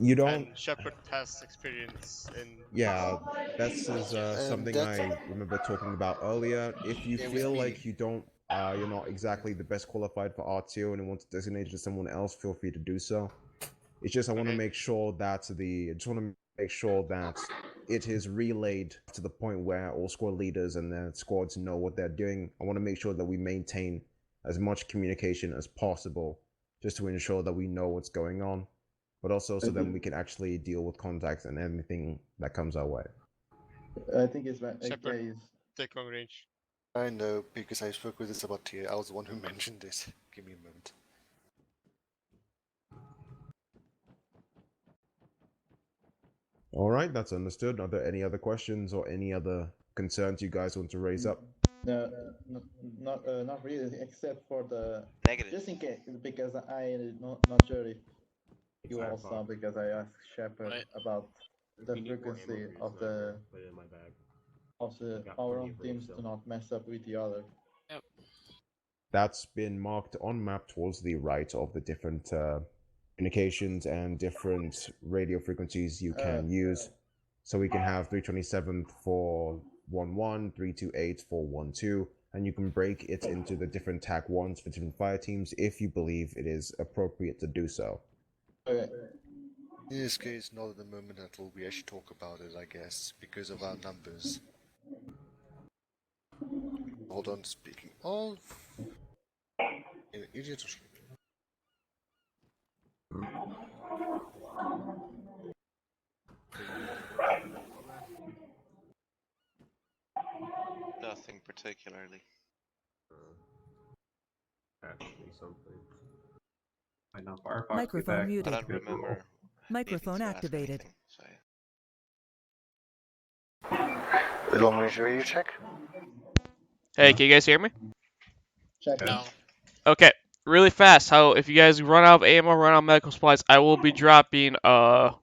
You don't. And Shepard has experience in. Yeah, that's something I remember talking about earlier. If you feel like you don't, you're not exactly the best qualified for RTO and you want to designate it to someone else, feel free to do so. It's just I want to make sure that it is relayed to the point where all squad leaders and their squads know what they're doing. I want to make sure that we maintain as much communication as possible, just to ensure that we know what's going on. but also so then we can actually deal with contacts and anything that comes our way. I think it's right. Shepard, take long range. I know, because I spoke with this about TA. I was the one who mentioned it. Give me a moment. All right, that's understood. Are there any other questions or any other concerns you guys want to raise up? No, not really, except for the Negative. just in case, because I not sure if you all saw, because I asked Shepard about the frequency of the our own teams to not mess up with the other. Yep. That's been marked on map towards the right of the different communications and different radio frequencies you can use. So we can have 327 for 11, 328 for 12, and you can break it into the different TAC 1s for different fire teams if you believe it is appropriate to do so. Okay. In this case, not at the moment until we actually talk about it, I guess, because of our numbers. Hold on, speaking of... Idiot or sleep? Nothing particularly. Actually, something. I know Firefox. Microphone I muted. don't remember. Microphone needing to ask activated. anything, so yeah. Long range radio check? Hey, can you guys hear me? Check. No. Okay, really fast. How if you guys run out of ammo, run out of medical supplies, I will be dropping the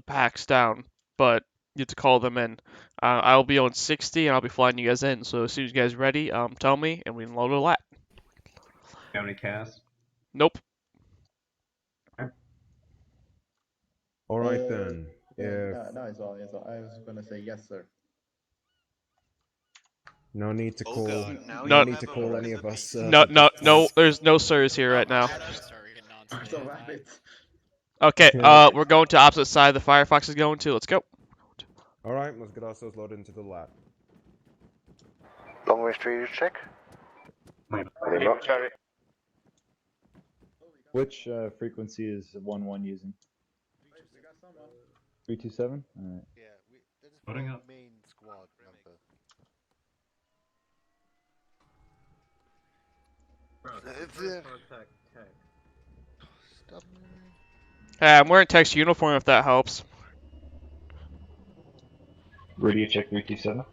packs down, but you have to call them in. I will be on 60 and I'll be flying you guys in. So as soon as you guys are ready, tell me and we can load a lat. How many casts? Nope. All right then. No, it's all. I was gonna say yes, sir. No need to call. God, now no you need have to a call word any in of the us. meeting. No. There's no sirs here right now. So rabbit. Okay. We're going to opposite side. The Firefox is going to. Let's go. All right, let's get ourselves loaded into the lab. Long range radio check? Which frequency is 1-1 using? 327? Alright. Yeah, that is Putting our up. main squad number. Stop. Hey, I'm wearing Tech's uniform if that helps. Radio check 327?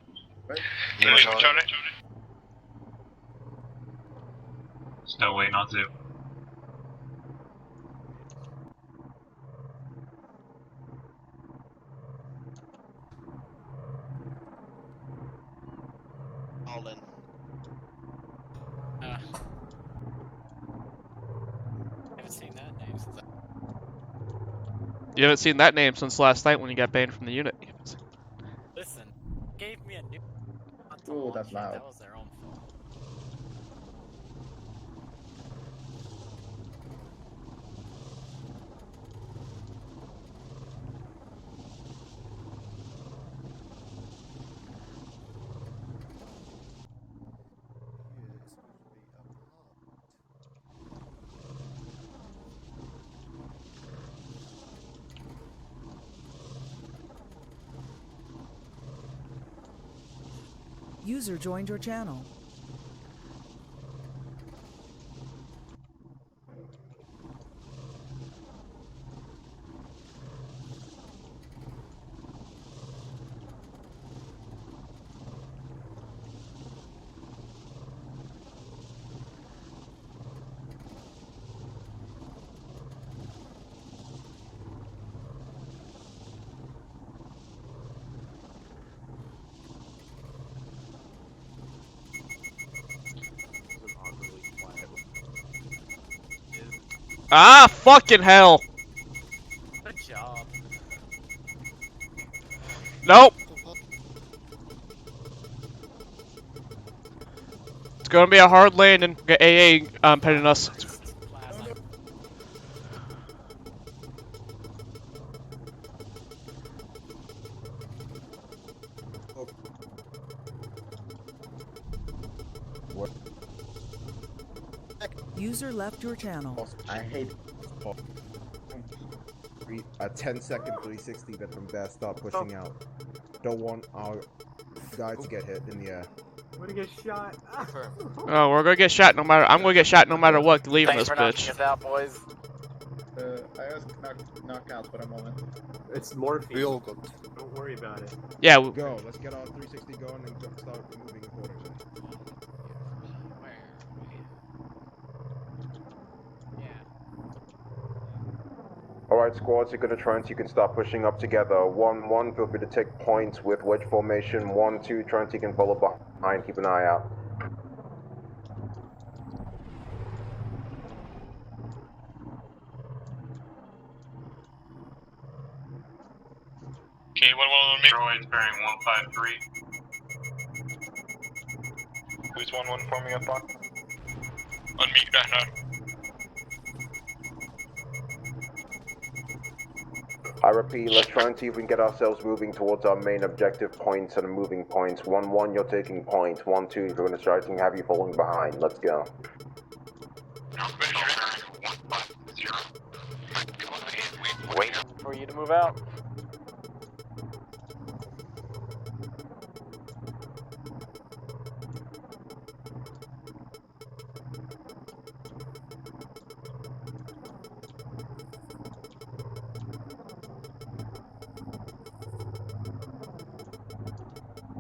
Still waiting on Zeus. All in. I haven't seen that name since You haven't seen that name since last night when you got banned from the unit. Listen, gave me a new. Ooh, that's loud. That was their own fault. User joined your channel. Ah, fucking hell! Good job. Nope. It's gonna be a hard landing. Got AA penning us. User left your channel. I hate. a 10-second 360, then from there start pushing out. Don't want our guy to get hit in the air. I'm gonna get shot. Oh, we're gonna get shot no matter. I'm gonna get shot no matter what. Leaving Thanks this for knocking bitch. us out, boys. I was knocked out for a moment. It's morphine. We all got. Don't worry about it. Yeah. Go. Let's get our 360 going and start moving accordingly. Alright, squads, you're gonna try and you can start pushing up together. 1-1, feel free to take points with wedge formation. 1-2, try and you can follow behind, keep an eye out. Okay, 1-1 on me. Droid bearing 153. Who's 1-1 forming up on? On me, Ragnar. I repeat, let's try and see if we can get ourselves moving towards our main objective points and moving points. 1-1, you're taking points. 1-2, if we're gonna start and have you following behind. Let's go. Wait for you to move out.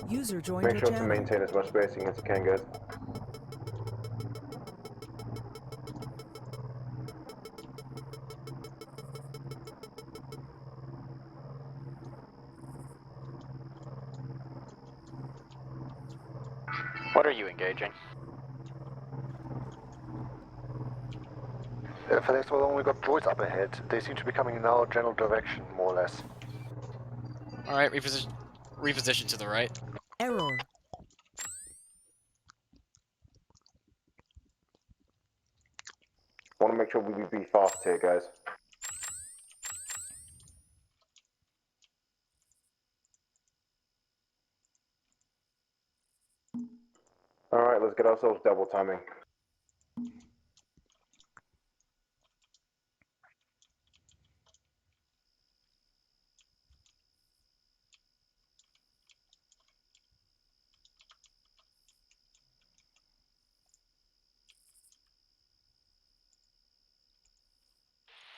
User joined Make your sure to channel. maintain as much spacing as you can, guys. What are you engaging? For next one, we got droids up ahead. They seem to be coming in our general direction, more or less. Alright, reposition to the right. Error. Want to make sure we be fast here, guys. Alright, let's get ourselves double timing.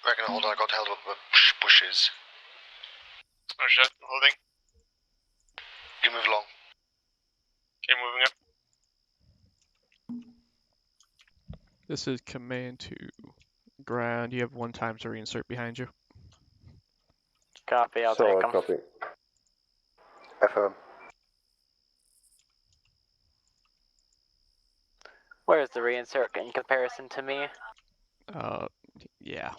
Reckon hold on, I got held up with bushes. Oh shit, holding. You move along. Okay, moving up. This is command to ground. You have 1 time to reinsert behind you. Copy, I'll Solid take 'em. copy. Affirm. Where's the reinsert in comparison to me? Yeah.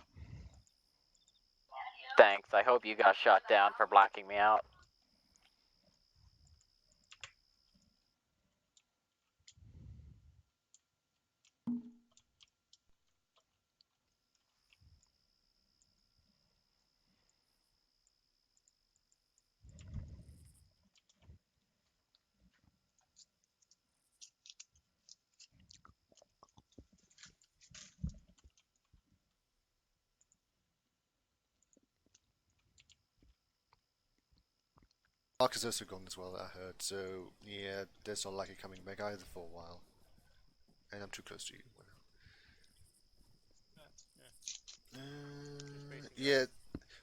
Thanks, I hope you got shot down for blocking me out. Mark is also gone as well, I heard, so yeah, that's not likely coming back either for a while. And I'm too close to you. Yeah,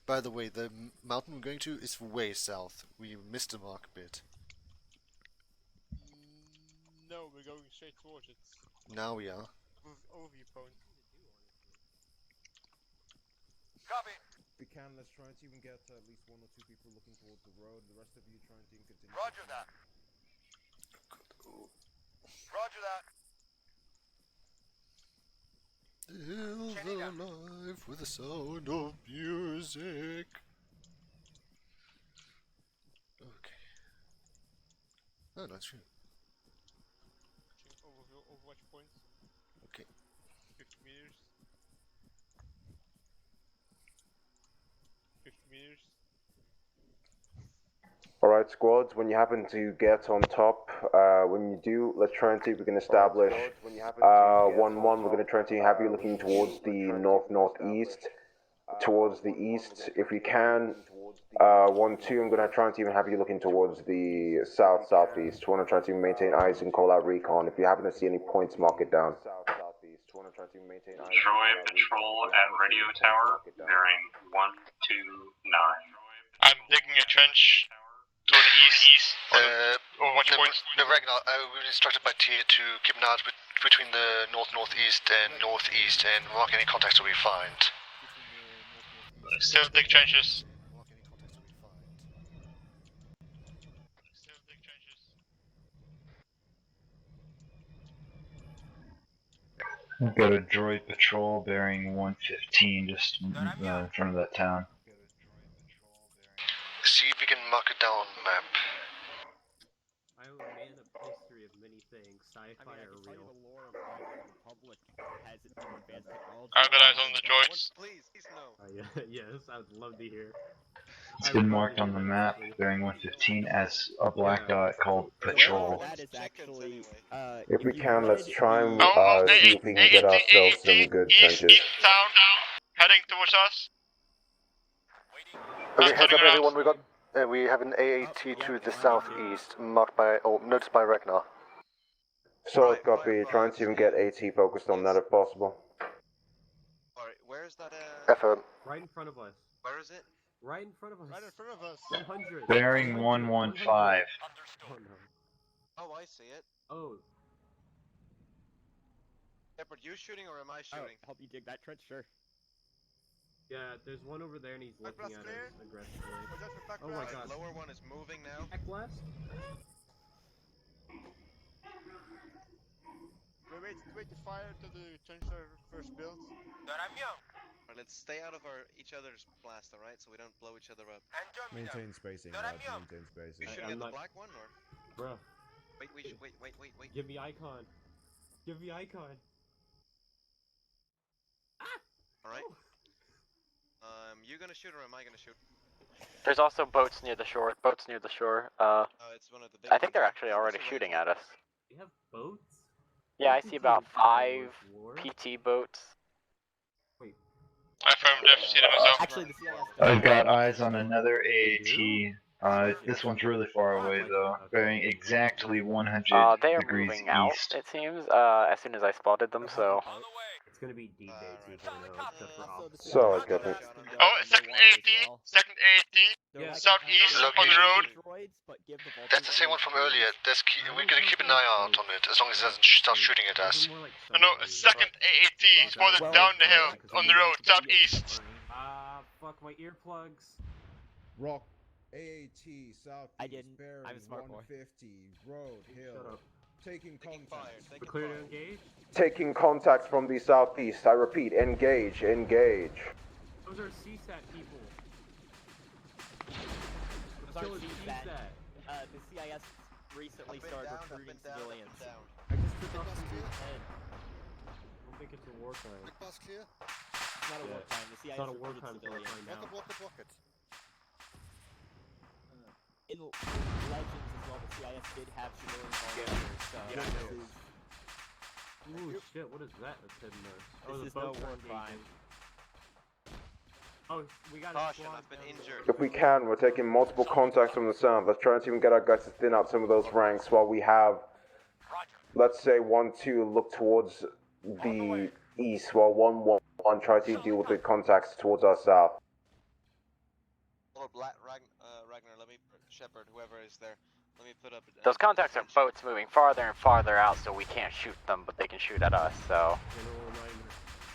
by the way, the mountain we're going to is way south. We missed the mark a bit. No, we're going straight towards it. Now we are. Overview point. Copy. If we can, let's try and see if we can get at least 1 or 2 people looking towards the road. The rest of you try and continue. Roger that. Roger that. Hills alive with the sound of music. Okay. Oh, that's true. Overview, overwatch points. Okay. 50 meters. 50 meters. Alright, squads, when you happen to get on top, when you do, let's try and see if we can establish 1-1. We're going to try and have you looking towards the north-northeast. towards the east if you can. 1-2, I'm gonna try and even have you looking towards the southeast. Want to try to maintain eyes and call out recon. If you happen to see any points, mark it down. Troy patrol at radio tower bearing 129. I'm digging a trench toward the east. Watch points. The Ragnar, we were instructed by Tia to keep an eye out between the northeast and northeast and mark any contacts that we find. Still dig trenches. I've got a droid patrol bearing 115 just in front of that town. See if we can mark it down on the map. I'm a man of history of many things. Sci-fi or real. I've got eyes on the droids. Please no. Yes, I would love to hear. It's been marked on the map bearing 115 as a black dot called patrol. If we can, let's try and Oh, see if we can get ourselves some good trenches. East town, heading towards us. Okay, heads up everyone, we have an AAT to the southeast, marked by, noticed by Ragnar. Solid copy, trying to even get AT focused on that if possible. Alright, where's that, Effort. Right in front of us. Where is it? Right in front of us. Right in front of us. 100. Bearing 115. Oh no. Oh, I see it. Oh. Shepard, you shooting or am I shooting? Help you dig that trench, sure. Yeah, there's one over there and he's looking at us aggressively. Oh my god. Lower one is moving now. Back blast? Wait to fire to the trench first build. Alright, let's stay out of each other's blast, alright? So we don't blow each other up. Maintain spacing, lads, maintain We spacing. should get the black one, or? Bruh. Wait. Give me icon. Give me icon. Alright. You gonna shoot or am I gonna shoot? There's also boats near the shore. It's one of the big I think they're ones. actually already shooting at us. We have boats? Yeah, I see about 5 PT boats. Wait. Affirmative, see them myself. Actually, the CIS I've got eyes on another AAT. This one's really far away though, bearing exactly 100 They are degrees moving out, east. it seems, as soon as I spotted them, so... It's gonna be D Day 2.0, except for opposite. Solid copy. Oh, second AAT, second AAT, southeast on the road. That's the same one from earlier. We're gonna keep an eye out on it, as long as it doesn't start shooting at us. No, second AAT spotted down the hill on the road, southeast. Fuck my earplugs. Rock, AAT, southeast, bearing I'm a smart boy. 150, road, hill. Taking contact. We're clear to engage? Taking contact from the southeast. I repeat, engage. Those are CSAT people. Those Kill aren't a CSAT. CSAT. The CIS recently started recruiting civilians. I just took off the head. I don't think it's a wartime. Clear? It's not a wartime. The CIS It's not a recruited wartime, it's a civilians. wartime now. Rocket. In Legends as well, the CIS did have civilian volunteers, so Yeah, I know. this is Ooh, shit, what is that that's hidden there? Oh, This the is no boats are war engaging. crime. Oh, we got Caution, a squad I've been down injured. If we can, we're taking multiple contacts from the south. Let's try to even get our guys to thin out some of those ranks while we have, let's say, 1-2 look towards the east, while 1-1 try to deal with the contacts towards our south. Or Ragnar, let me, Shepard, whoever is there, let me put up Those contacts are boats moving farther and farther out, so we can't shoot them, but they can shoot at us, so... General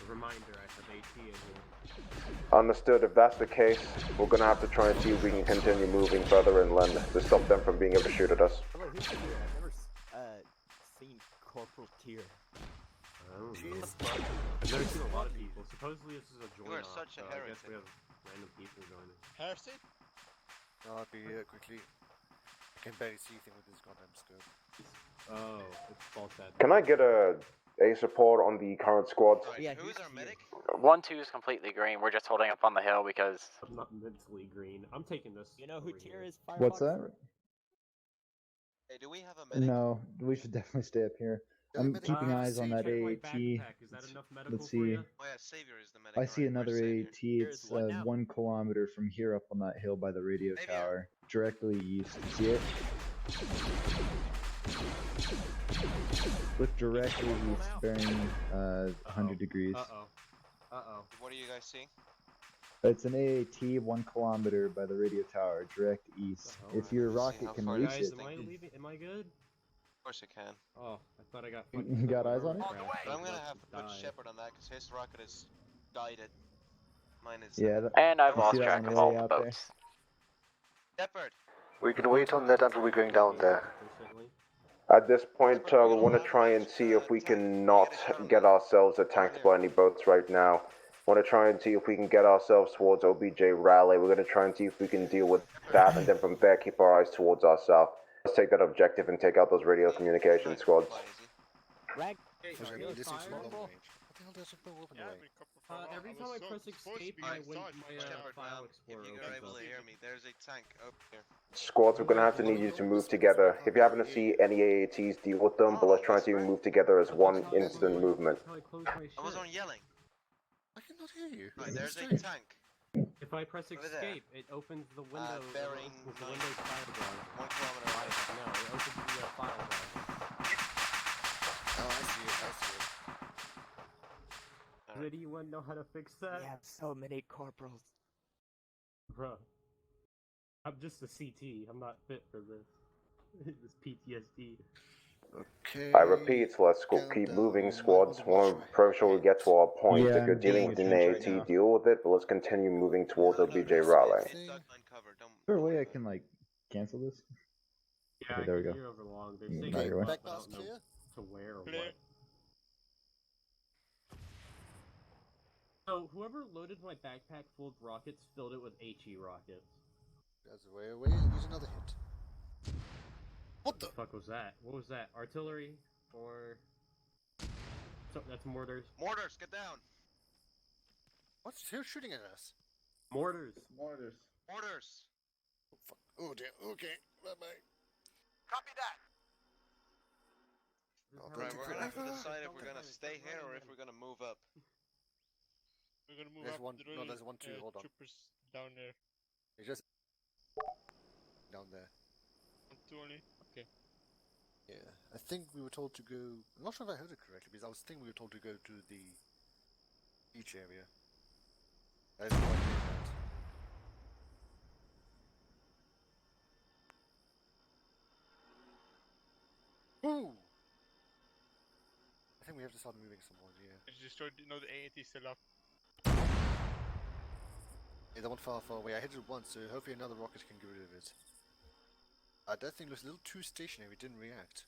reminder, I have AT in here. Understood. If that's the case, we're gonna have to try and see if we can continue moving further inland to stop them from being able to shoot at us. Hello, who's here? I've never seen Corporal Tier. I don't know. I've never seen a lot of people. Supposedly this is a join You are off, such a so I guess heretic. we have random people joining. Heresy? I'll be here quickly. I can barely see anything with this goddamn scope. Oh, it's false ad. Can I get a support on the current squad? Yeah, who's our medic? 1-2 is completely green, we're just holding up on the hill because... I'm not mentally green. I'm taking this. You know who over Tier here. is? Firebox? What's that? Hey, do we have a medic? No, we should definitely stay up here. I'm keeping eyes on that AAT. Is that enough medical Let's for see. you? Oh yeah, Savior is the medic. I see Alright, another where's Savior? AAT. It's 1 kilometer from here up on that hill by the radio tower, directly east. See it? Look directly east, bearing 100 degrees. What do you guys see? It's an AAT 1 kilometer by the radio tower, direct east. If your rocket can reach Guys, it, am I good? Of course you can. Oh, I thought I got. You got eyes on it? But I'm gonna have to put Shepard on that because his rocket is guided. Mine is. Yeah. And I've you lost see that track one of all way the out there? boats. Shepard. We can wait on that until we're going down there. At this point, we want to try and see if we can not get ourselves attacked by any boats right now. Want to try and see if we can get ourselves towards OBJ Raleigh. We're going to try and see if we can deal with that, and then from there keep our eyes towards our south. Let's take that objective and take out those radio communication squads. Every time I press escape, my file explorer If you're able to hear me, there's a tank up here. Squads, we're going to have to need you to move together. If you happen to see any AATs, deal with them, but let's try and see if we move together as one instant movement. I was on yelling. I cannot hear you. Right, there's a tank. If I press escape, it opens the window. Bearing the Windows file drive. 1 kilometer. No, it opens the file drive. Oh, I see it. I see it. Does anyone know how to fix that? We have so many corporals. Bruh. I'm just a CT. I'm not fit for this. This PTSD. Okay. I repeat, let's keep moving, squads. We're pretty sure we get to our point. If you're dealing with an AAT, deal with it, but let's continue moving towards OBJ Raleigh. Is there a way I can, like, cancel this? Yeah, Okay, there we go. Hear over long. They're Mm, saying there you stuff, go. I don't know to where or what. So whoever loaded my backpack full of rockets filled it with HE rockets. That's the way away. Use another hit. What the fuck was that? What was that? Artillery or? So that's mortars. Mortars, get down. What's who's shooting at us? Mortars. Mortars. Mortars. Oh, fuck. Oh dear. Okay. Bye bye. Copy that. Right, we're gonna have to decide if we're gonna stay here or if we're gonna move up. We're gonna move There's up. one. The No, there's one too. Hold on. Troopers down there. It's just down there. 120. Okay. Yeah, I think we were told to go. I'm not sure if I heard it correctly because I was thinking we were told to go to the beach area. I didn't quite hear that. Ooh! I think we have to start moving some more. Yeah. It's destroyed. No, the AAT is still up. Yeah, that one far away. I hit it once, so hopefully another rocket can get rid of it. That thing looks a little too stationary. It didn't react.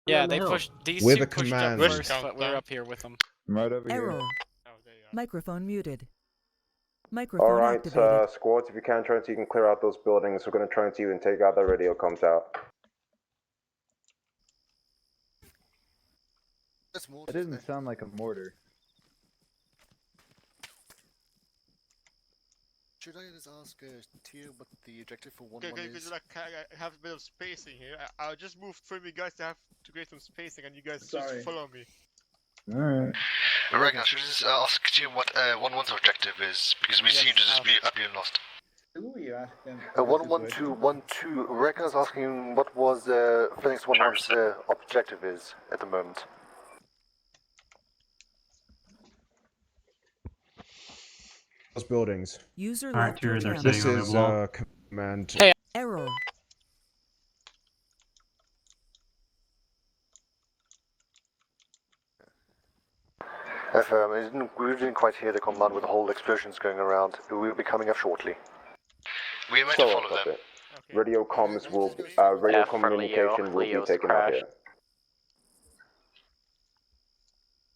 Yeah, they pushed. These We're two the pushed up command. first, but we're up here with them. I'm right over Error. here. Microphone muted. Microphone Alright, activated. squads, if you can, try and see you can clear out those buildings. We're going to try and see you and take out the radio comms out. That's more. That doesn't sound like a mortar. Should I just ask Tia what the objective for 1-1 Okay, is? because like I have a bit of spacing here. I'll just move from you guys to have to create some spacing, and you guys just follow me. Alright. Ragnar, should I just ask Tia what 1-1's objective is? Because we seem to just be up here and lost. Who are you asking? 1-1-2-1-2. Ragnar's asking what was Phoenix 1-1's objective is at the moment. Those buildings. User Alright, left your they're channel. This sitting on is the wall. command. Hey. Error. We didn't quite hear the command with the whole explosions going around. We'll be coming up shortly. We are meant to follow them. Radio comms will, radio communication will be taken out here.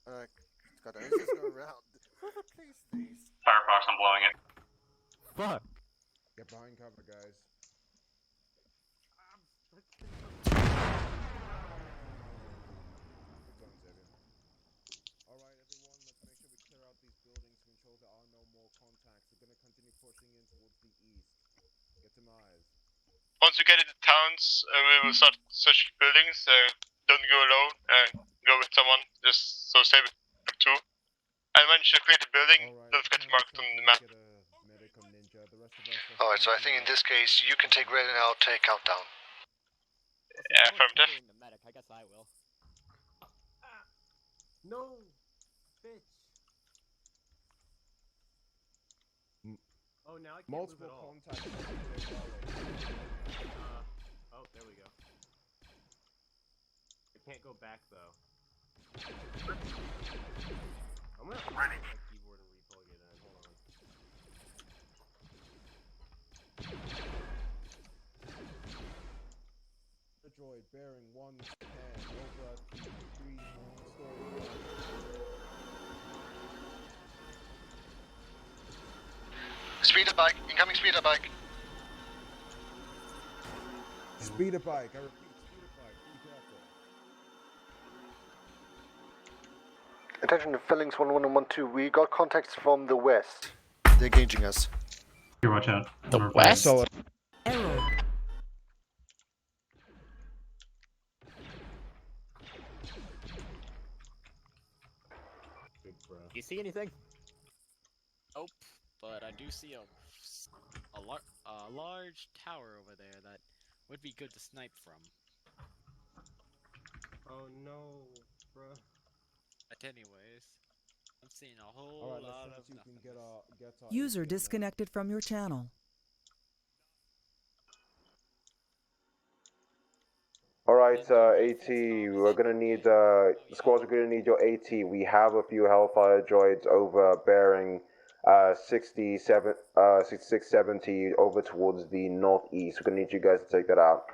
God, I just go around. Whoever plays these. Firefox, I'm blowing it. Fuck. Get behind cover, guys. pushing in towards the east. Get some eyes. Once you get into towns, we will start searching buildings. Don't go alone. Go with someone. Just so save two. And when you create a building, don't forget to mark it on the map. Alright, so I think in this case, you can take red and I'll take countdown. Yeah, affirmative. The medic, I guess I will. No, bitch. Oh, now I can't Multiple move at all. contacts. Oh, there we go. I can't go back though. I'm gonna have to use my keyboard and replug it in. Hold on. The droid bearing 110 over the 3-story. Speeder bike, incoming speeder bike. Speeder bike, I repeat, speeder bike, be careful. Attention to Fillings 11 and 12, we got contacts from the west. They're engaging us. Here, watch out. The west? Error. Do you see anything? Nope, but I do see a large tower over there that would be good to snipe from. Oh no, bruh. But anyways, I'm seeing a whole Alright, lot let's of see if we can nothingness. get our User AT in there. disconnected from your channel. Alright, AT, we're gonna need, squads are gonna need your AT. We have a few Hellfire droids over bearing 66, 70 over towards the northeast. We're gonna need you guys to take that out.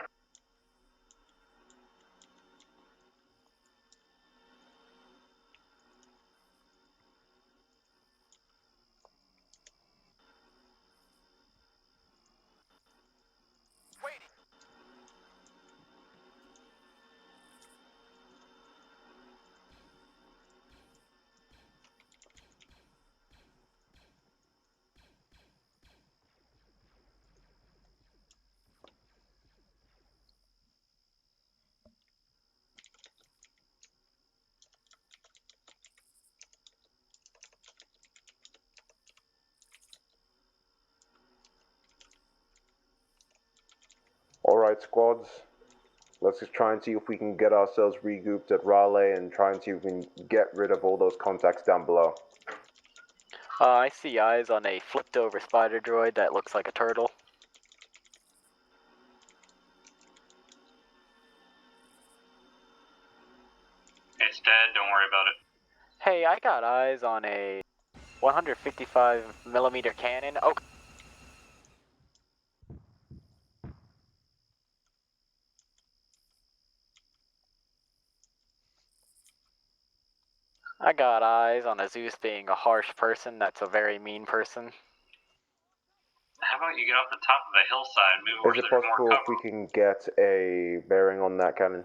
Alright, squads. Let's just try and see if we can get ourselves regrouped at Raleigh and try and see if we can get rid of all those contacts down below. I see eyes on a flipped over spider droid that looks like a turtle. It's dead, don't worry about it. Hey, I got eyes on a 155mm cannon. Oh. I got eyes on a Zeus being a harsh person that's a very mean person. How about you get off the top of the hillside and move where Is it there's possible more if we cover? can get a bearing on that cannon?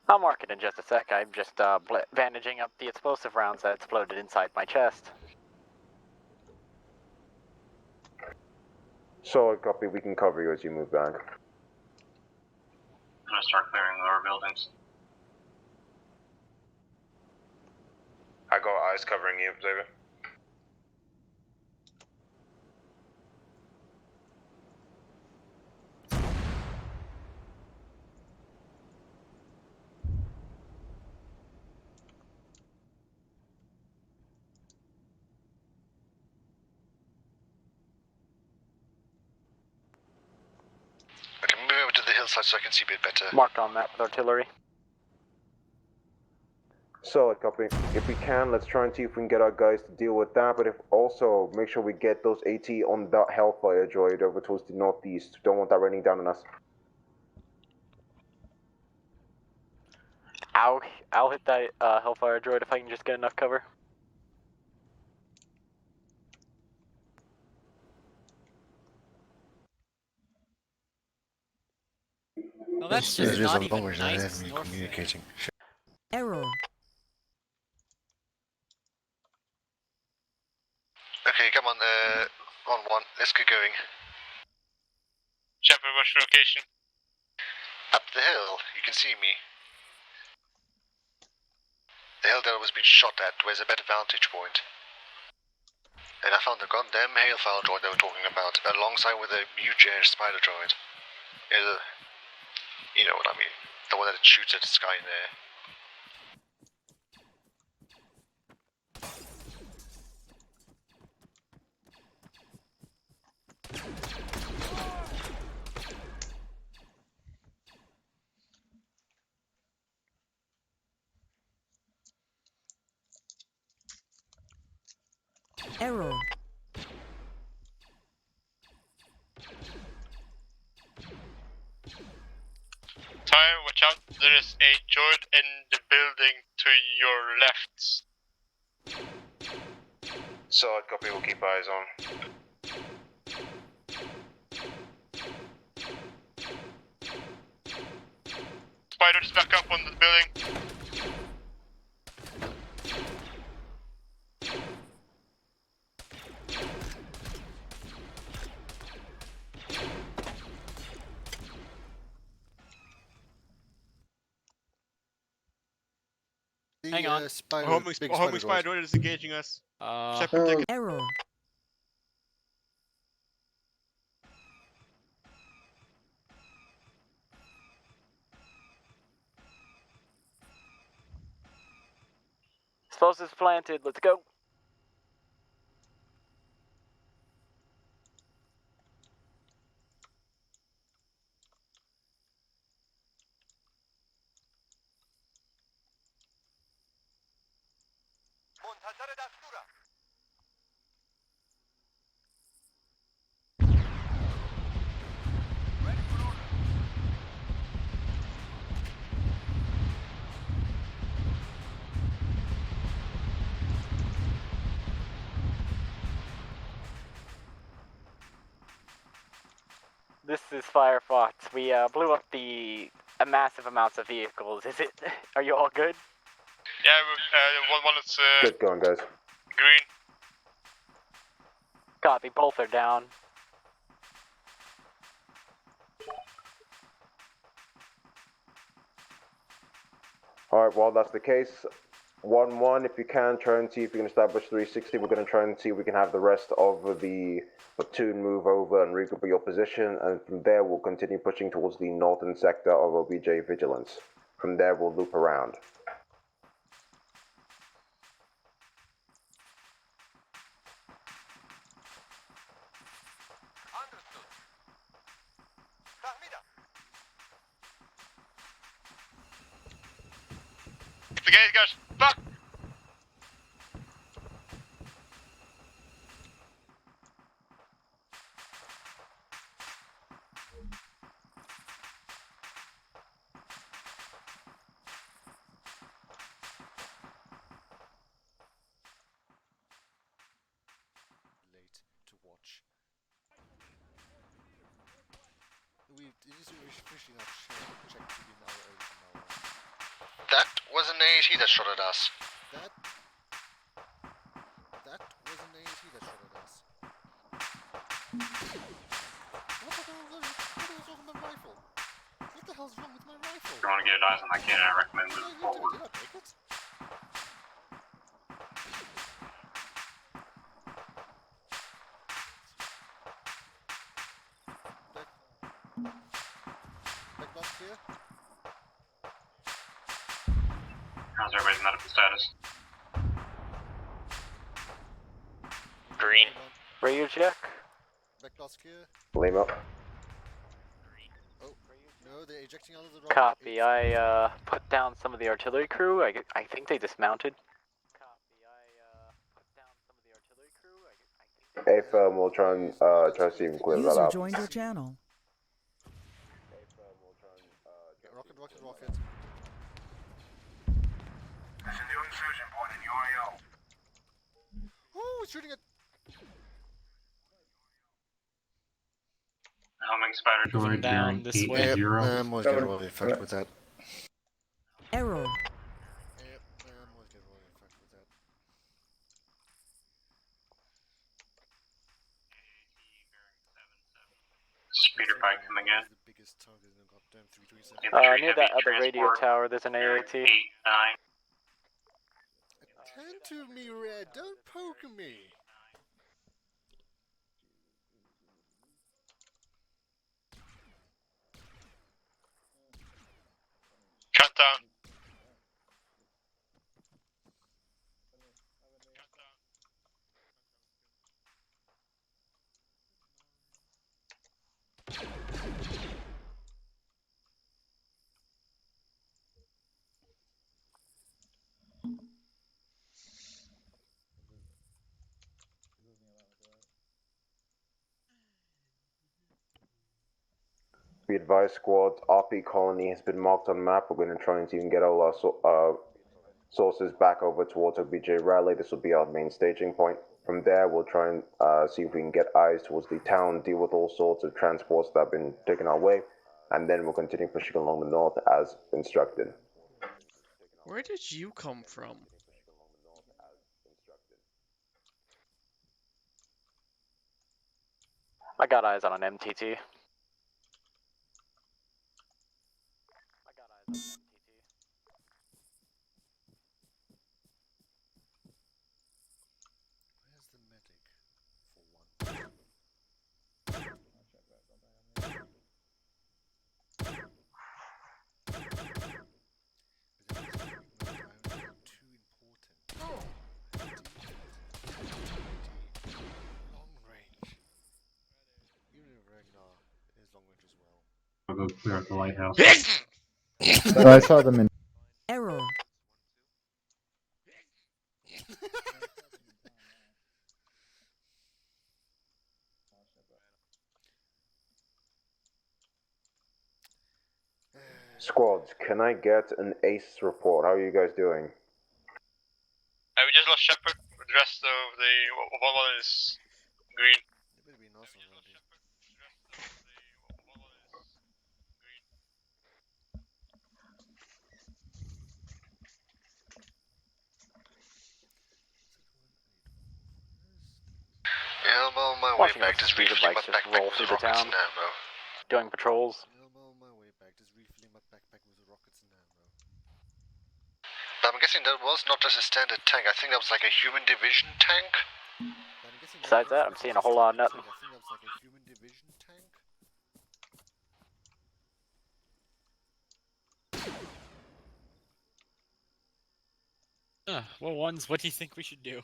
I'll mark it in just a sec. I'm just bandaging up the explosive rounds that exploded inside my chest. Solid copy, we can cover you as you move back. I'm gonna start clearing lower buildings. I got eyes covering you, Xavier. Okay, move over to the hillside so I can see a bit better. Marked on that with artillery. Solid copy. If we can, let's try and see if we can get our guys to deal with that, but if also make sure we get those AT on that Hellfire droid over towards the northeast. Don't want that raining down on us. I'll hit that Hellfire droid if I can just get enough cover. Well, that's just not even nice. Communicating. Error. Okay, come on, 1-1, let's get going. Shepard, what's your location? Up the hill, you can see me. The hill that was being shot at, where's a better vantage point? And I found the goddamn hailfowl droid they were talking about, alongside with a huge spider droid. You know what I mean. The one that shoots at the sky in there. Error. Tyre, watch out, there is a droid in the building to your left. Solid copy, we'll keep eyes on. Spider is back up on the building. Hang on. Spider, Homing big spider spider droid is engaging us. Uh, Shepard, take it. Error. Explosives planted. Let's go. This is Firefox. We blew up massive amounts of vehicles. Are you all good? Yeah, one is Good going, guys. green. Copy. Both are down. Alright, well, that's the case. 1-1, if you can, try and see if you can establish 360. We're going to try and see if we can have the rest of the platoon move over and regroup your position, and from there we'll continue pushing towards the northern sector of OBJ Vigilance. From there we'll loop around. The gate, guys. Fuck! Late to watch. It is officially not checked to be now over now. That was an AAT that shot at us. That was an AAT that shot at us. What the hell is wrong with my rifle? What the hell's wrong with my rifle? If you want to get eyes on that cannon, I recommend moving forward. Did I take it? Back last clear? How's everybody's medical status? Green. Radio check. Back last clear? Blame up. Oh, no, they're ejecting out of the rocket. Copy. I put down some of the artillery crew. I think they dismounted. Copy. I put down some of the artillery crew. Hey, firm, we'll try and see if we can clear that User out. joined your channel. Rocket. That's in the insertion point in the AO. Oh, it's shooting at. Homing spider Droid down bearing this 8 way. and 0. I'm always getting really fucked with that. Error. Yep, I'm always getting really fucked with that. speeder bike coming in. Near that other radio tower, there's an AAT. 8, 9. Attend to me, Red. Don't poke me. Cut down. Be advised, squad. RP colony has been marked on map. We're going to try and see if we can get all our sources back over towards OBJ Rally. This will be our main staging point. From there, we'll try and see if we can get eyes towards the town, deal with all sorts of transports that have been taken our way, and then we'll continue pushing along the north as instructed. Where did you come from? I got eyes on an MTT. Where's the medic? For one. Too important. Long range. Even if Ragnar is long range as well. I'll go clear out the lighthouse. I saw them in. Error. Squads, can I get an ace report? How are you guys doing? We just lost Shepard. The rest of the one is green. It would be nice already. Yeah, I'm on my way Watching back. our Just speeder refilling my bikes just backpack roll with through the rockets town. and ammo. Doing patrols. I'm on my way back, just refilling my backpack with rockets and ammo. But I'm guessing that was not just a standard tank. I think that was like a human division tank. Besides that, I'm seeing a whole lot of nothing. I think that was like a human division tank. Well, ones, what do you think we should do?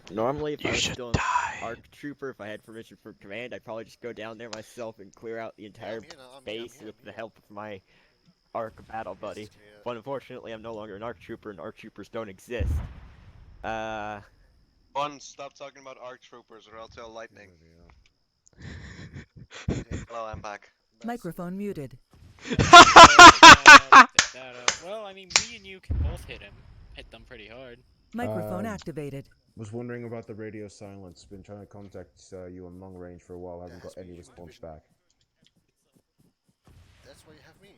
Normally, if I You was should still an die. ARC trooper, if I had permission from command, I'd probably just go down there myself and clear out the entire base with the help of my ARC battle buddy. But unfortunately, I'm no longer an ARC trooper, and ARC troopers don't exist. One, stop talking about ARC troopers or I'll tell lightning. Hello, I'm back. Microphone muted. Well, I mean, me and you can both hit them pretty hard. Microphone activated. Was wondering about the radio silence. Been trying to contact you on long range for a while. Haven't got any response back. That's why you have me.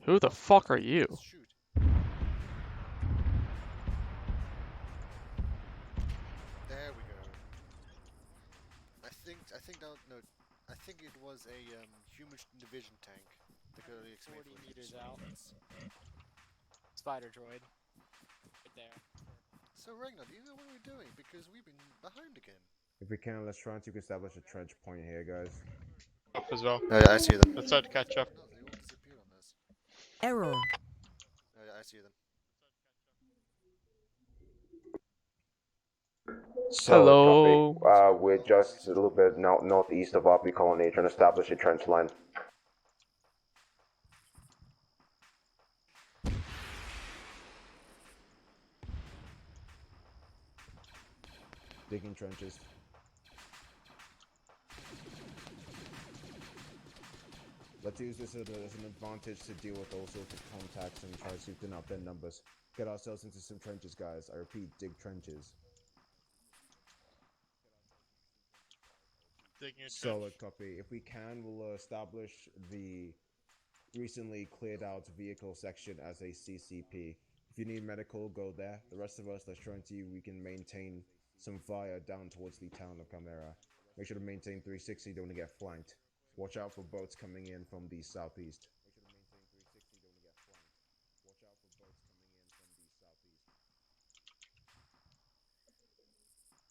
Who the fuck are you? Shoot. There we go. I think that no, I think it was a human division tank. The could only explain 40 meters out. Units. Spider droid. Right there. So Ragnar, do you know what we're doing? Because we've been behind again. If we can, let's try and establish a trench point here, guys. Up as well. I see them. Let's try to catch up. No, they all disappeared on us. Error. I see them. So, Hello. copy. We're just a little bit northeast of RP colony, trying to establish a trench line. Digging trenches. Let's use this as an advantage to deal with all sorts of contacts and try to thin out their numbers. Get ourselves into some trenches, guys. I repeat, dig trenches. Solid copy. If we can, we'll establish the recently cleared out vehicle section as a CCP. If you need medical, go there. The rest of us, let's try and see if we can maintain some fire down towards the town of Chimera. Make sure to maintain 360, don't want to get flanked. Watch out for boats coming in from the southeast.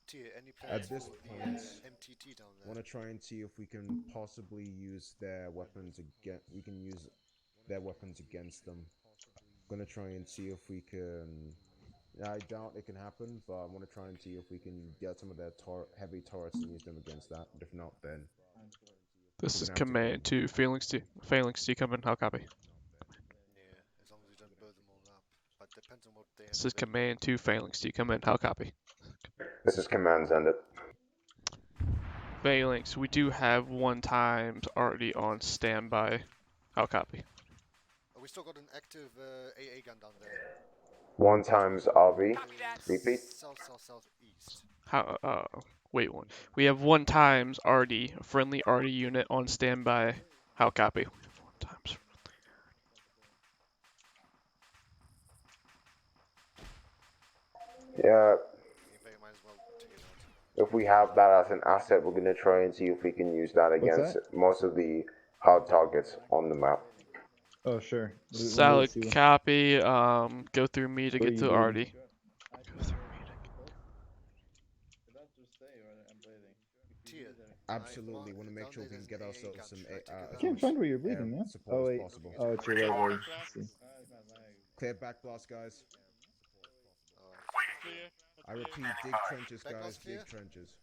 Tia, any plans At this for point, the MTT down there? want to try and see if we can possibly use their weapons again. We can use their weapons against them. Gonna try and see if we can. I doubt it can happen, but I want to try and see if we can get some of their heavy turrets and use them against that. If not, then This we're is gonna have to command to Phalanx T. Phalanx T, come in. How copy? Yeah, as long as we don't burn them all up. But depends on what they end This is up in. command to Phalanx T, come in. How copy? This is command, send it. Phalanx, we do have 1x already on standby. How copy? Oh, we still got an active AA gun down there. 1x RV. Repeat. Southeast. How? Wait one. We have 1x already, a friendly arty unit on standby. How copy? 1x. Yeah. Might as well take it out. If we have that as an asset, we're gonna try and see if we can use that against that? most of the hard targets on the map. Oh, sure. Solid copy. Go through me to get to arty. Absolutely, want to make sure we can get ourselves some I can't find where you're bleeding, man. support Oh, as wait. possible. Oh, it's your right leg. I see. Clear back blast, guys. I repeat, dig trenches, guys. Dig trenches.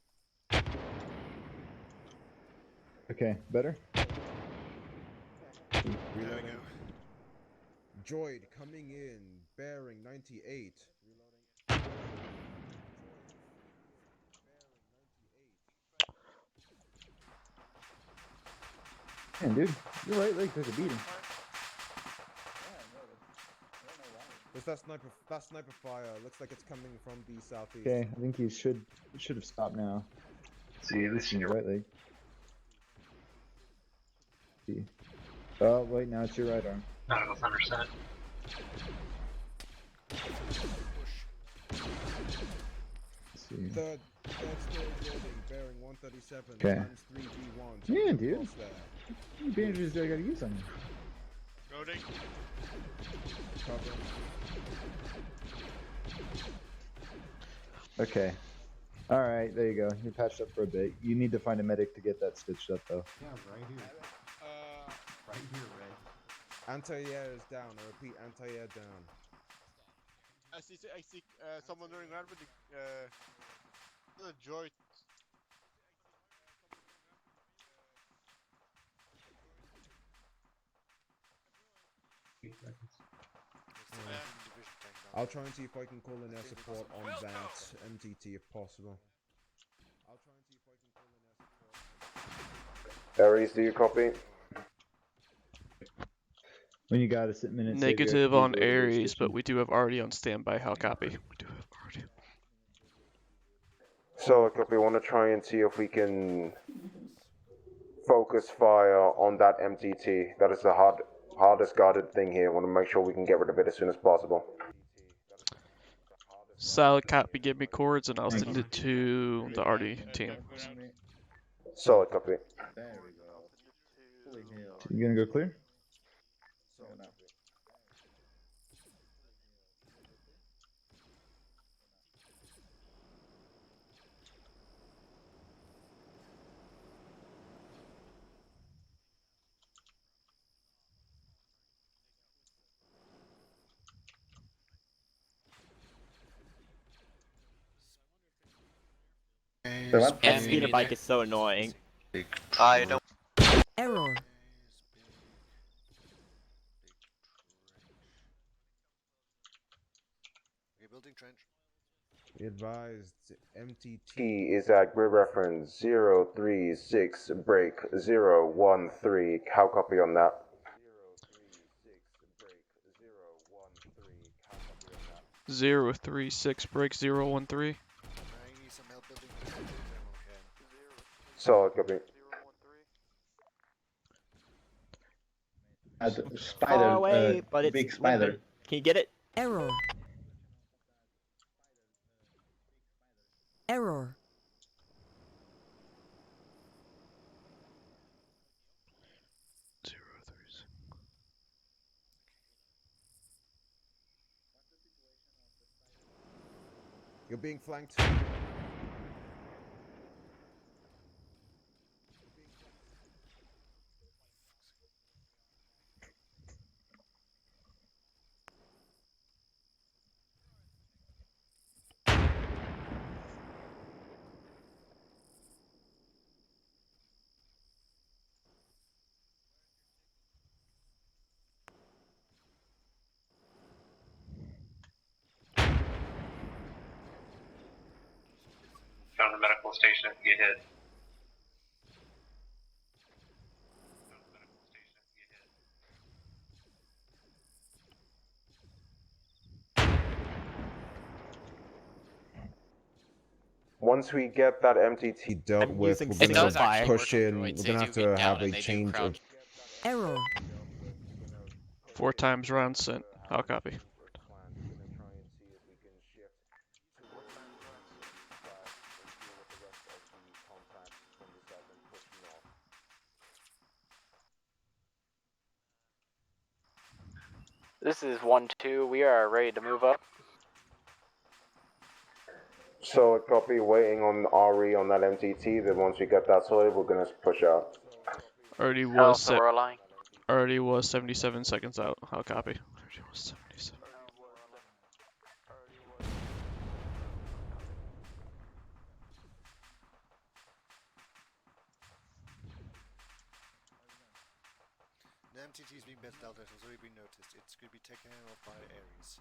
Okay, better? Reloading. Droid coming in, bearing 98. Man, dude, your right leg took a beating. What's that sniper? That sniper fire looks like it's coming from the southeast. Okay, I think you should have stopped now. See, at least in your right leg. See. Oh, wait, now it's your right arm. None of us understand. See. Third story building, bearing 137 Okay. times 3v1. Yeah, dude. How many bandages do I gotta use on you? Loading. Cover. Okay. Alright, there you go. You're patched up for a bit. You need to find a medic to get that stitched up, though. Yeah, right here. Right here, Red. Anti-air is down. I repeat, anti-air down. I see someone running around with the droid. I'll try and see if I can call in air support on that MTT if possible. I'll try and see if I can call in air support. Aries, do you copy? When you got a minute. Negative on Ares, but we do have arty on standby. How copy? We do have arty. So, copy. Want to try and see if we can focus fire on that MTT. That is the hardest guarded thing here. Want to make sure we can get rid of it as soon as possible. Solid copy. Give me chords, and I'll send it to the arty team. Solid copy. There we go. You gonna go clear? And speeder bike is so annoying. I don't. Error. Rebuilding trench. Be advised, MTT is at grid reference 036 break 013. How copy on that? 036 break 013. Solid copy. Spider, oh wait, but it's big spider. limited. Can you get it? Error. Error. You're being flanked. Found the medical station if you get hit. Once we get that MTT dealt I'm with, using we're single gonna fire. push in. droids. We're They gonna do have get to down have and a they do change of. crouch. Error. 4 times round sent. I'll copy. This is 1-2. We are ready to move up. So copy, waiting on RE on that MTT. Then once we get that sorted, we're gonna push out. Already was So we're aligning. already was 77 seconds out. I'll copy. Already was 77. The MTT is being bedded out, it has already been noticed. It's going to be taken off by Ares.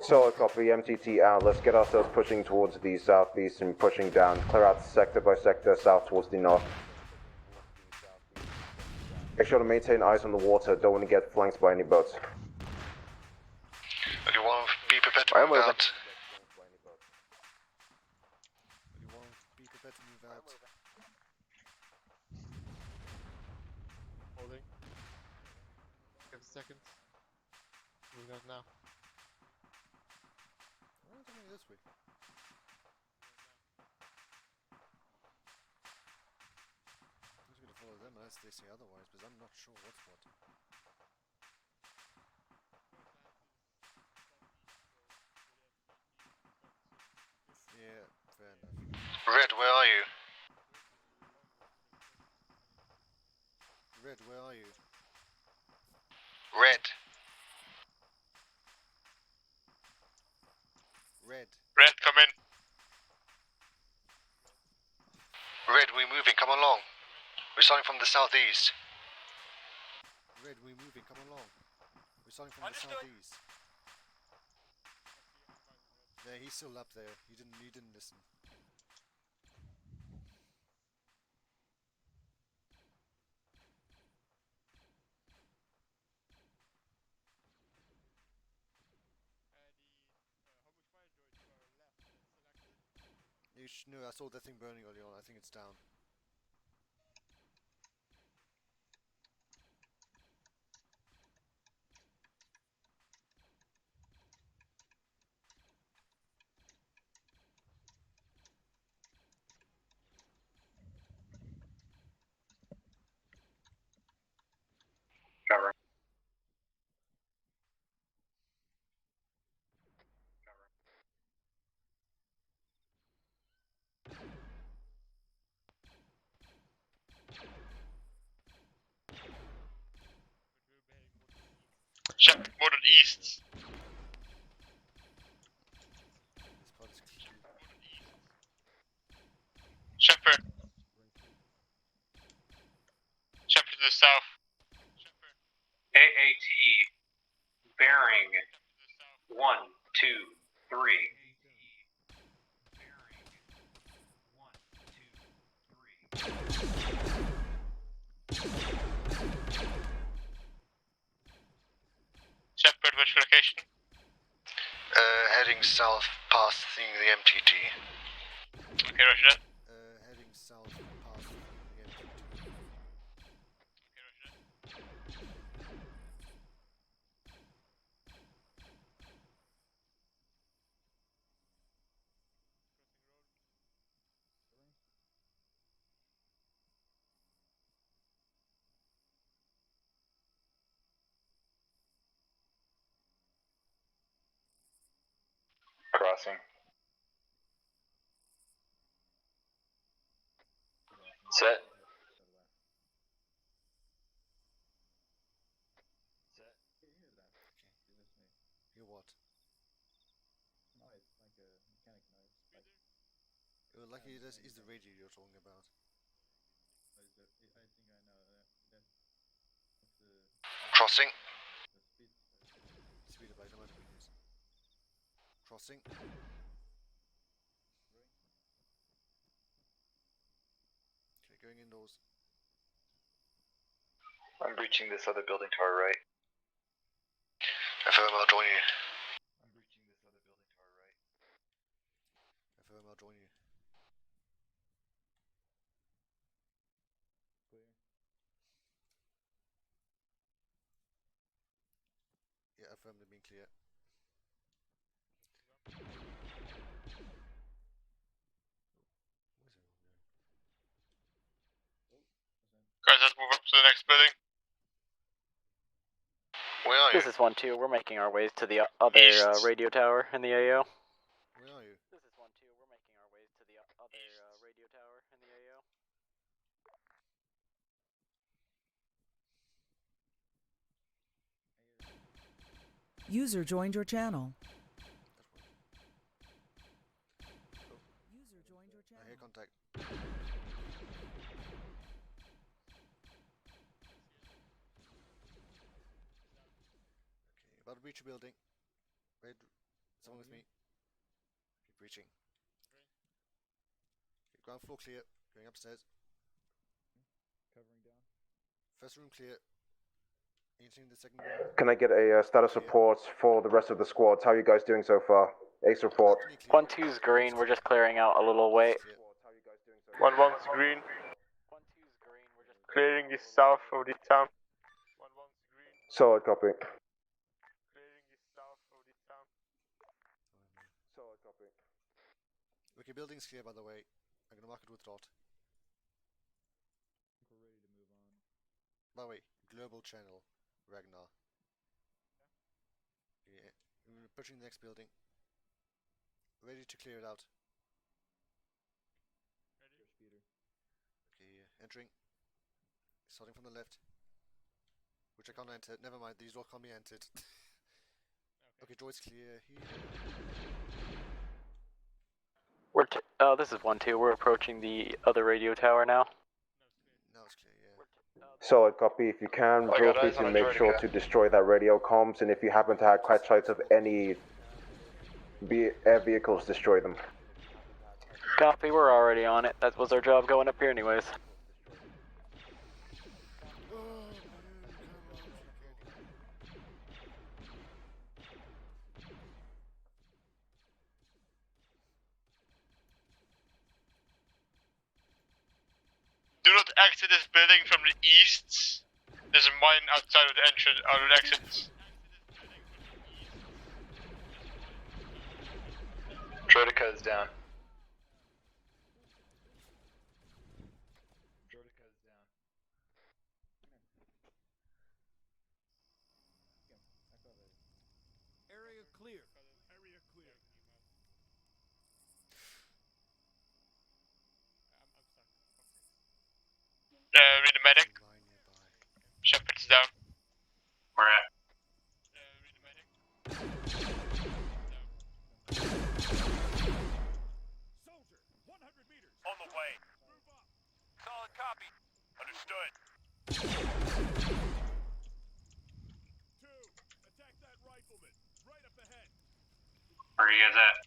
Solid copy, MTT out. Let's get ourselves pushing towards the southeast and pushing down. Clear out sector by sector, south towards the north. Make sure to maintain eyes on the water. Don't want to get flanked by any boats. Everyone, be prepared to move out. Everyone, be prepared to move out. Holding. 50 seconds. Moving out now. Why is it going this way? I'm just going to follow them unless they say otherwise, because I'm not sure what's what. Yeah, fair enough. Red, where are you? Red, where are you? Red. Red. Red, come in. Red, we're moving, come along. We're starting from the southeast. Red, we're moving, come along. We're starting from the southeast. Yeah, he's still up there. You didn't listen. No, I saw that thing burning earlier on. I think it's down. Cover. Shepard, more than east. Shepard. Shepard to the south. AAT bearing 1, 2, 3. Shepard, which location? Heading south past the MTT. Okay, roger that. Heading south past the MTT. Crossing. Set. Hear what? Noise, like a mechanic noise. Like, Lucky this is the radio you're talking about. I think I know that. That's the Crossing. the speed. Speed up, I don't know what it is. Crossing. Okay, going indoors. I'm breaching this other building to our right. Affirm, I'll join you. I'm breaching this other building to our right. Affirm, I'll join you. Clear. Yeah, affirm, they've been clear. Guys, let's move up to the next building. Where are you? This is 1-2. We're making our ways to the other radio tower in the AO. Where are you? This is 1-2. We're making our ways to the other radio tower in the AO. User joined your channel. User joined your I channel. hear contact. Okay, about to breach a building. Wait, someone with me. Okay, breaching. Okay, ground floor clear. Going upstairs. Covering down. First room clear. Entering the second room. Can I get a status report for the rest of the squads? How are you guys doing so far? Ace report. 1-2's green. We're just clearing out a little way. 1-1's green. Clearing the south of the town. 1-1's green. Solid copy. Clearing the south of the town. Solid copy. Okay, building's clear by the way. I'm gonna mark it with dot. We're ready to move on. By the way, global channel, Ragnar. Yeah, we're approaching the next building. Ready to clear it out. Ready? Speeder. Okay, entering. Starting from the left. Which I can't enter. Never mind, these all can't be entered. Okay, droid's clear here. This is 1-2. We're approaching the other radio tower now. Now it's clear, yeah. Solid copy. If you can, I feel got free eyes to on make sure Antarctica. to destroy that radio comms, and if you happen to have catch sights of any air vehicles, destroy them. Copy. We're already on it. That was our job going up here anyways. Do not exit this building from the east. There's a mine outside of the entrance, out of the exit. Droideka is down. Droideka is down. Area clear. Area clear. Read the medic. Shepard's down. Where at? Read the medic. Soldier, 100 meters. On the way. Move up. Solid copy. Understood. 2, attack that rifleman. Right up ahead. Where are you guys at?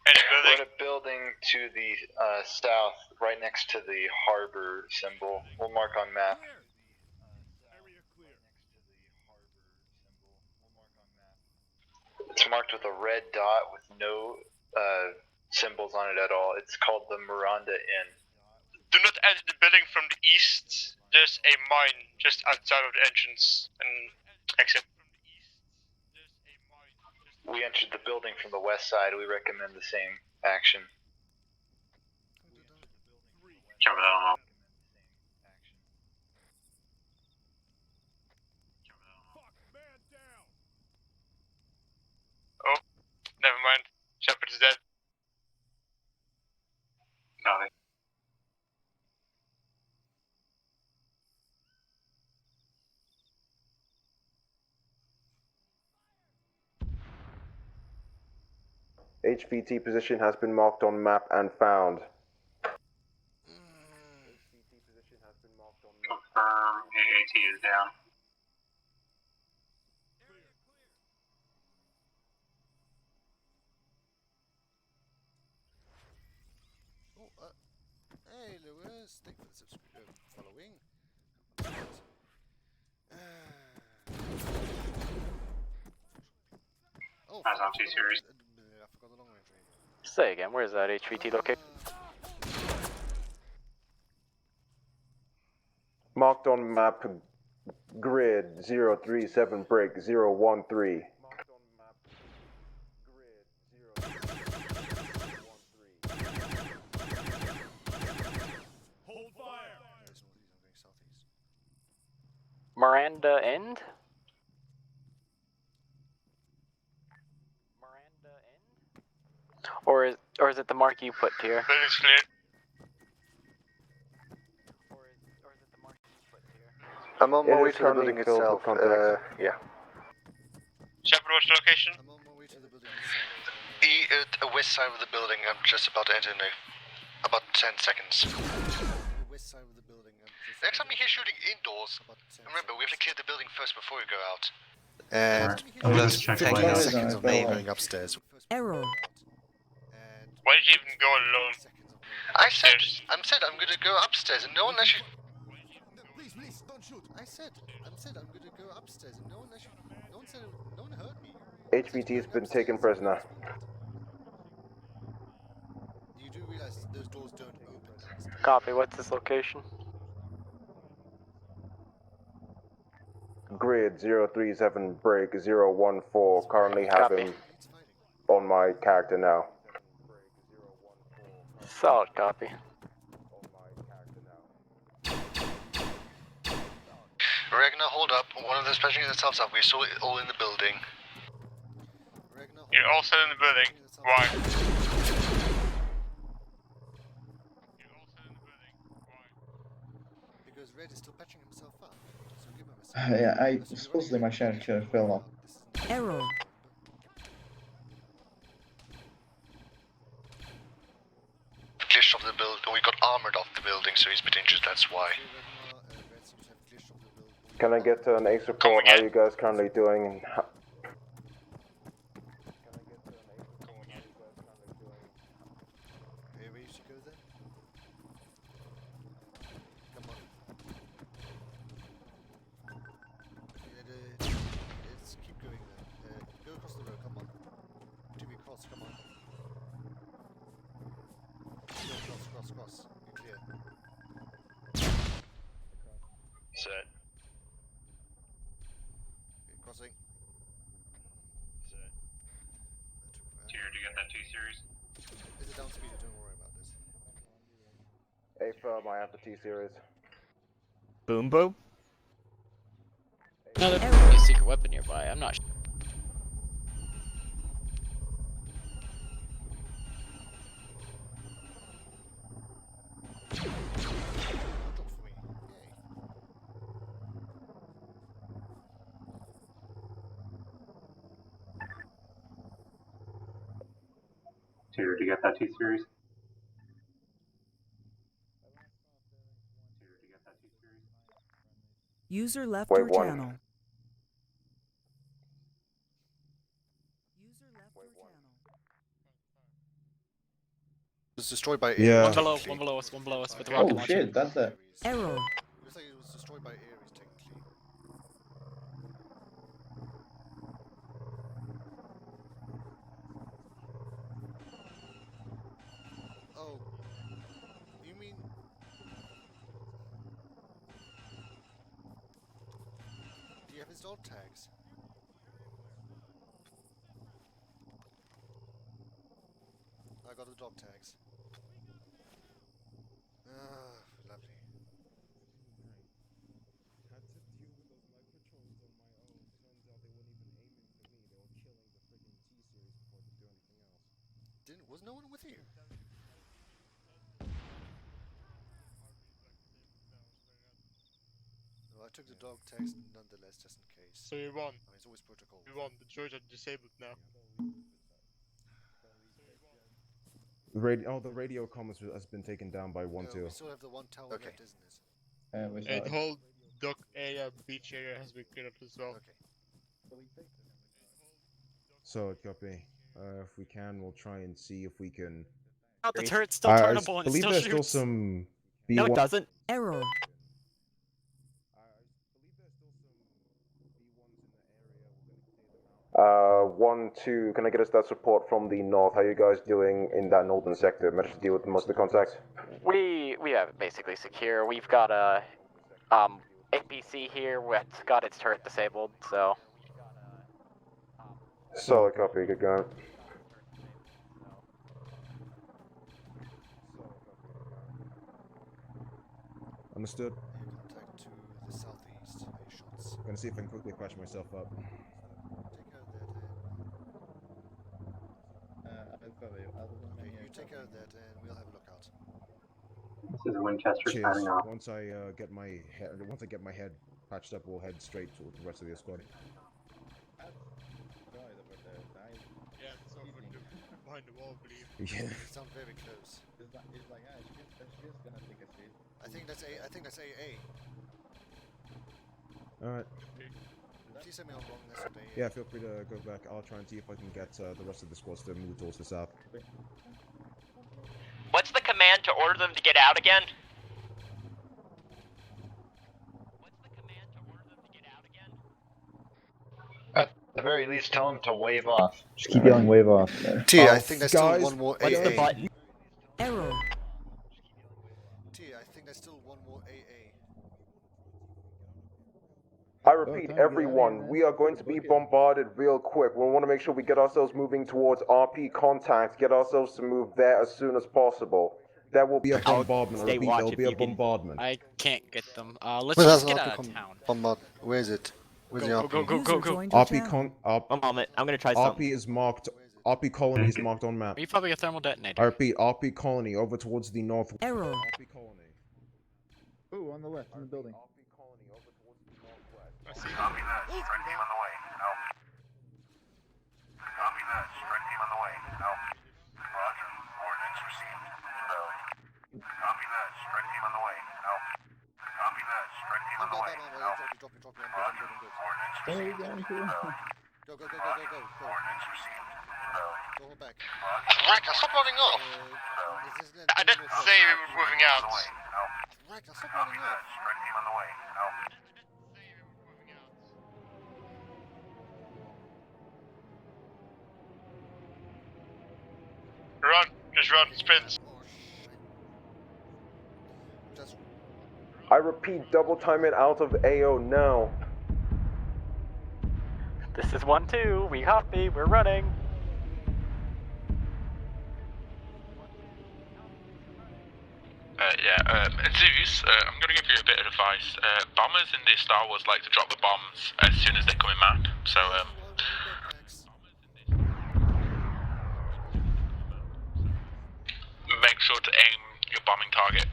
We're in a building to the south, right next to the harbor symbol. We'll mark on map. Area clear. It's marked with a red dot with no symbols on it at all. It's called the Miranda Inn. Do not enter the building from the east. There's a mine just outside of the entrance and exit. We entered the building from the west side. We recommend the same action. Cover that on. Oh, never mind. HVT position has been marked on map and found. Confirm AAT is down. Oh, hey Lewis, thank you for the following. Oh, That's on T-Series. I forgot the long range radio. Say again, where's that HVT located? Marked on map grid 037 break 013. Hold fire. Miranda End? Or is it the mark you put here? Building's clear. I'm on my It way is to the currently building filled with itself. contacts. Yeah. Shepard, what's the location? I'm on my way to the building itself. The west side of the building. I'm just about to enter in about 10 seconds. The west side of the building. Next time you hear shooting indoors, remember we have to clear the building first before we go out. And Let's check take it out. seconds of me going upstairs. Error. Why did you even go alone? I said I'm gonna go upstairs and no one actually. Please, don't shoot. I said I'm gonna go upstairs and no one heard me. HVT has been taken prisoner. You do realize those doors don't open downstairs. Copy, what's this location? Grid 037 break 014. Currently have Copy. him on my character now. Solid copy. Ragnar, hold up. One of those patching themselves up. We're still all in the building. You're all still in the building. Why? Because Red is still patching himself up. So give him a second. Yeah, supposedly my character fell off. Error. Glitched off the building. We got armored off the building, so he's a bit injured. That's why. Red seems to have glitched off the building. Can I get an ace report? How are you guys currently doing? Are you ready to go then? Come on. Let's keep going then. Go across the road, come on. TV cross, come on. Go cross. You're clear. Set. Okay, crossing. Set. Tier, did you get that T-Series? Is it down speeder? Don't worry about this. A firm, I have the T-Series. Boom boom. No, there might be a secret weapon nearby. I'm not sure. Drop for me. Yay. Tier, did you get that T-Series? Tier, did you get that T-Series? User left Wait, your one. channel. User left your channel. It was destroyed by Yeah. Ares. One below us with the rocket Oh launcher. shit, that's a... Error. It looks like it was destroyed by Ares, technically. Oh. You mean... Do you have his dog tags? I got the dog tags. Ah, lovely. Was no one with you? Well, I took the dog tags nonetheless, just in case. So you won. I mean, it's always protocol. You won. The droids are disabled now. The radio comm has been taken down by 1-2. We still have the one tower left, isn't it? And the whole dock area, beach area has been cleared up as well. So, copy. If we can, we'll try and see if we can. Oh, the turret's still turnable and it believe still there's shoots. still some. No, it doesn't. Error. Uh, 1-2, can I get a stat support from the north? How are you guys doing in that northern sector? Managed to deal with most of the contacts? We have it basically secure. We've got a APC here that's got its turret disabled, so. Solid copy, good going. Understood. Contact to the southeast. Shots. Gonna see if I can quickly patch myself up. Okay, you take care of that, and we'll have a lookout. This is Winchester Cheers. signing off. Once I get my head patched up, we'll head straight to the rest of the squad. Yeah, it's over behind the wall, I believe. Yeah. Sound very close. I think that's A. I think that's AA. All right. Please tell me I'm wrong. That's not AA. Yeah, feel free to go back. I'll try and see if I can get the rest of the squads to move towards the south. What's the command to order them to get out again? At the very least, tell them to wave off. Just keep yelling wave off. T, I think there's still one more AA. What's the button? Error. T, I think there's still one more AA. I repeat, everyone, we are going to be bombarded real quick. We want to make sure we get ourselves moving towards RP contact, get ourselves to move there as soon as possible. There will be a bombardment. I repeat, there will be a bombardment. I can't get them. Let's Well, just that's get not out of the town. bombard. Where is it? Where's the RP? Go. One moment, I'm gonna try something. RP is marked. RP colony is marked on map. You probably a thermal detonator. I repeat, RP colony over towards the north. Error. RP colony. Ooh, on the left, in the building. Copy that. Red team on the way. Out. Copy that. Red team on the way. Out. Roger. Ordnance received. Inbound. Copy that. Red team on the way. Out. Copy that. Red team on the way. Out. Roger. Ordnance received. Inbound. Go. Ordnance received. Inbound. Go back. Ragnar, stop running off! I didn't say we were moving out. Ragnar, stop running off. Red team on the way. Out. Run, just run, sprint. I repeat, double time it out of AO now. This is 1-2. We copy. We're running. Zeus, I'm going to give you a bit of advice. Bombers in the Star Wars like to drop the bombs as soon as they come in map, so make sure to aim your bombing target.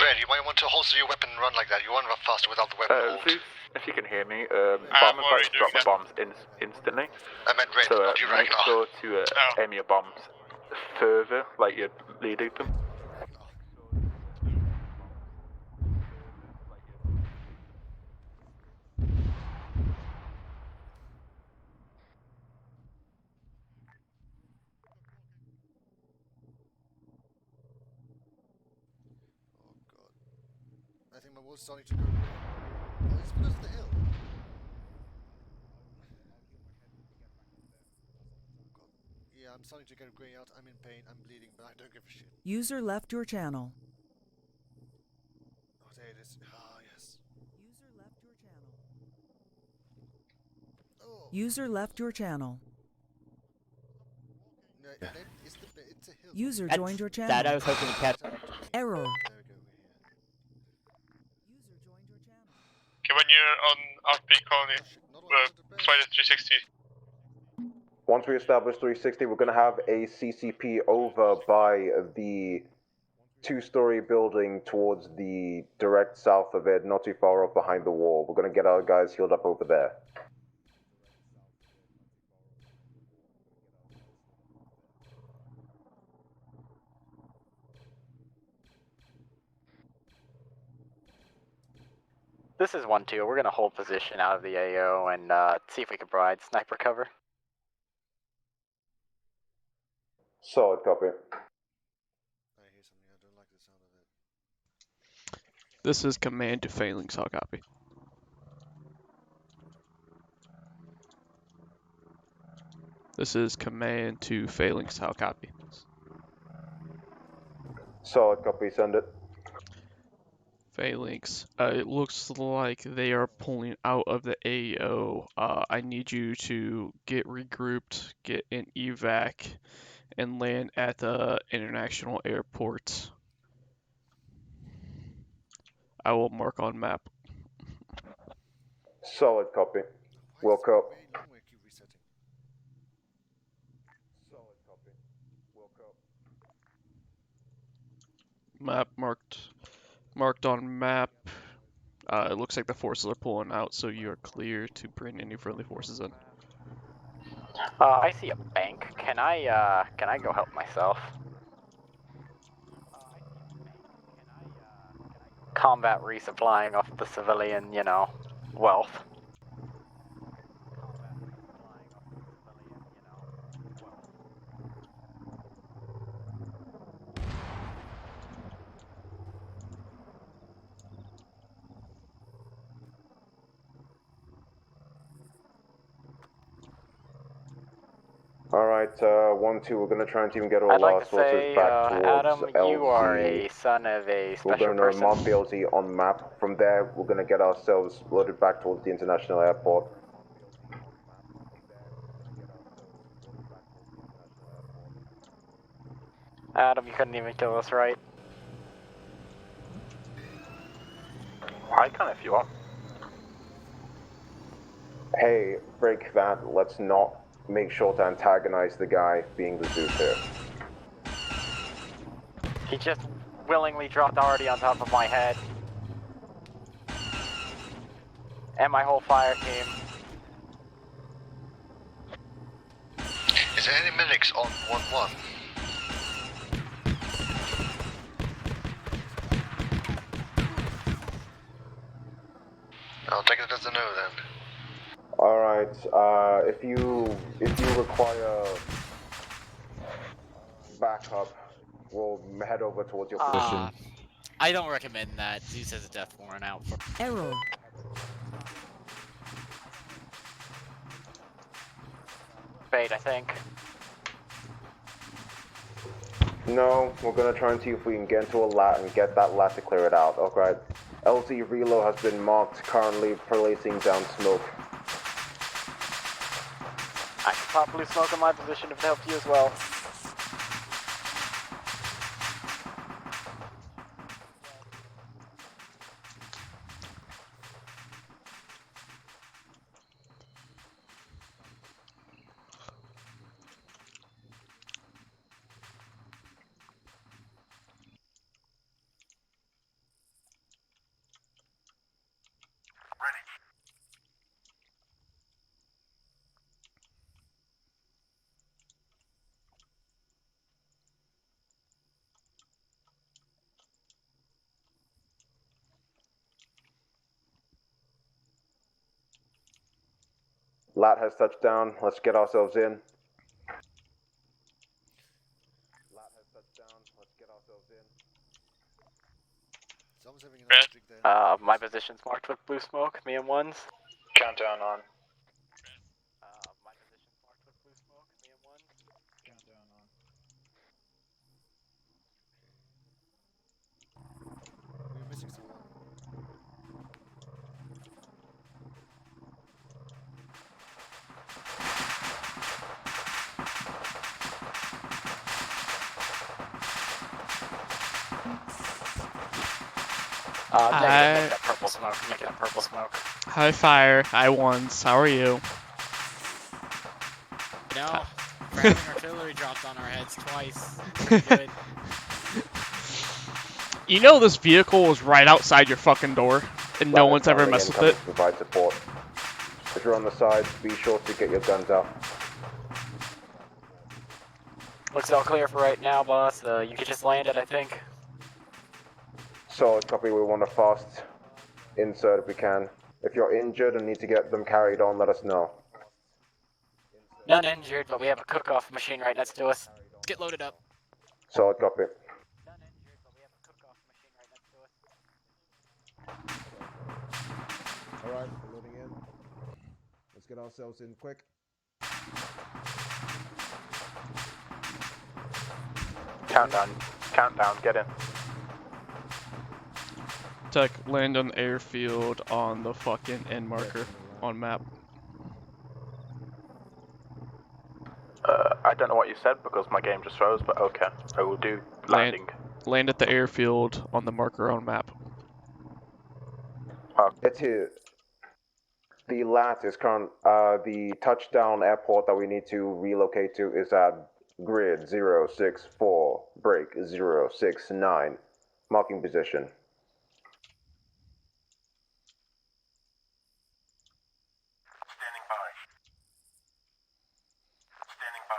Red, you might want to holster your weapon and run like that. You run faster without the weapon hold. Zeus, if you can hear me, bombers like to drop the bombs instantly. I meant Red, so not you, make Ragnar. sure to aim your bombs further, like you're leading them. I think my wall's starting to go. Oh, it's because of the hill. Yeah, I'm starting to get grey out. I'm in pain. I'm bleeding, but I don't give a shit. User left your channel. Oh, there it is. Ah, yes. User left your channel. Oh. User left your channel. No, it's a hill. User That's joined your channel. that I was hoping to catch. Error. Okay, when you're on RP colony, flight at 360. Once we establish 360, we're going to have a CCP over by the two-story building towards the direct south of it, not too far off behind the wall. We're going to get our guys healed up over there. This is 1-2. We're gonna hold position out of the AO and see if we can provide sniper cover. Solid copy. This is command to Phalanx. I'll copy. This is command to Phalanx. I'll copy. Solid copy. Send it. Phalanx. It looks like they are pulling out of the AO. I need you to get regrouped, get an evac, and land at the international airport. I will mark on map. Solid copy. Wilco. Solid copy. Wilco. Map marked on map. It looks like the forces are pulling out, so you are clear to bring any friendly forces in. I see a bank. Can I go help myself? Combat resupplying off the civilian, wealth. Alright, 1-2, we're gonna try and even get all our sources back towards Adam, LZ. you are a son of a We're special going to person. mark the LZ on map. From there, we're gonna get ourselves loaded back towards the international airport. Adam, you couldn't even kill us, right? I can if you want. Hey, break that. Let's not make sure to antagonize the guy being the Zeus here. He just willingly dropped already on top of my head. And my whole fire team. Is there any medics on 1-1? I'll take it as a no then. Alright, if you require backup, we'll head over towards your position. I don't recommend that. Zeus has a death warrant out for. Error. Bait, I think. No, we're gonna try and see if we can get into a lat and get that lat to clear it out, alright? LZ reload has been marked, currently placing down smoke. I can pop blue smoke in my position if it helps you as well. Lat has touched down, let's get ourselves in. Lat has touched down, let's get ourselves in. Someone's having another drink there. My position's marked with blue smoke, me and ones. Countdown on. My position's marked with blue smoke, me and ones. Countdown on. We're missing someone. Make that purple smoke, make that purple smoke. Hi, Fire. I ones. How are you? No, having artillery dropped on our heads twice. Good. You know this vehicle was right outside your fucking door, and no one's ever messed with it. Provide support. If you're on the side, be sure to get your guns out. Looks all clear for right now, boss. You could just land it, I think. Solid copy, we want a fast insert if we can. If you're injured and need to get them carried on, let us know. None injured, but we have a cook-off machine right next to us. Get loaded up. Solid copy. Alright, we're loading in. Let's get ourselves in quick. Countdown, get in. Tech, land on the airfield on the fucking end marker on map. I don't know what you said because my game just froze, but okay. I will do landing. Land at the airfield on the marker on map. It's here. The LAT is the touchdown airport that we need to relocate to is at grid 064, break 069, marking position. Standing by. Standing by.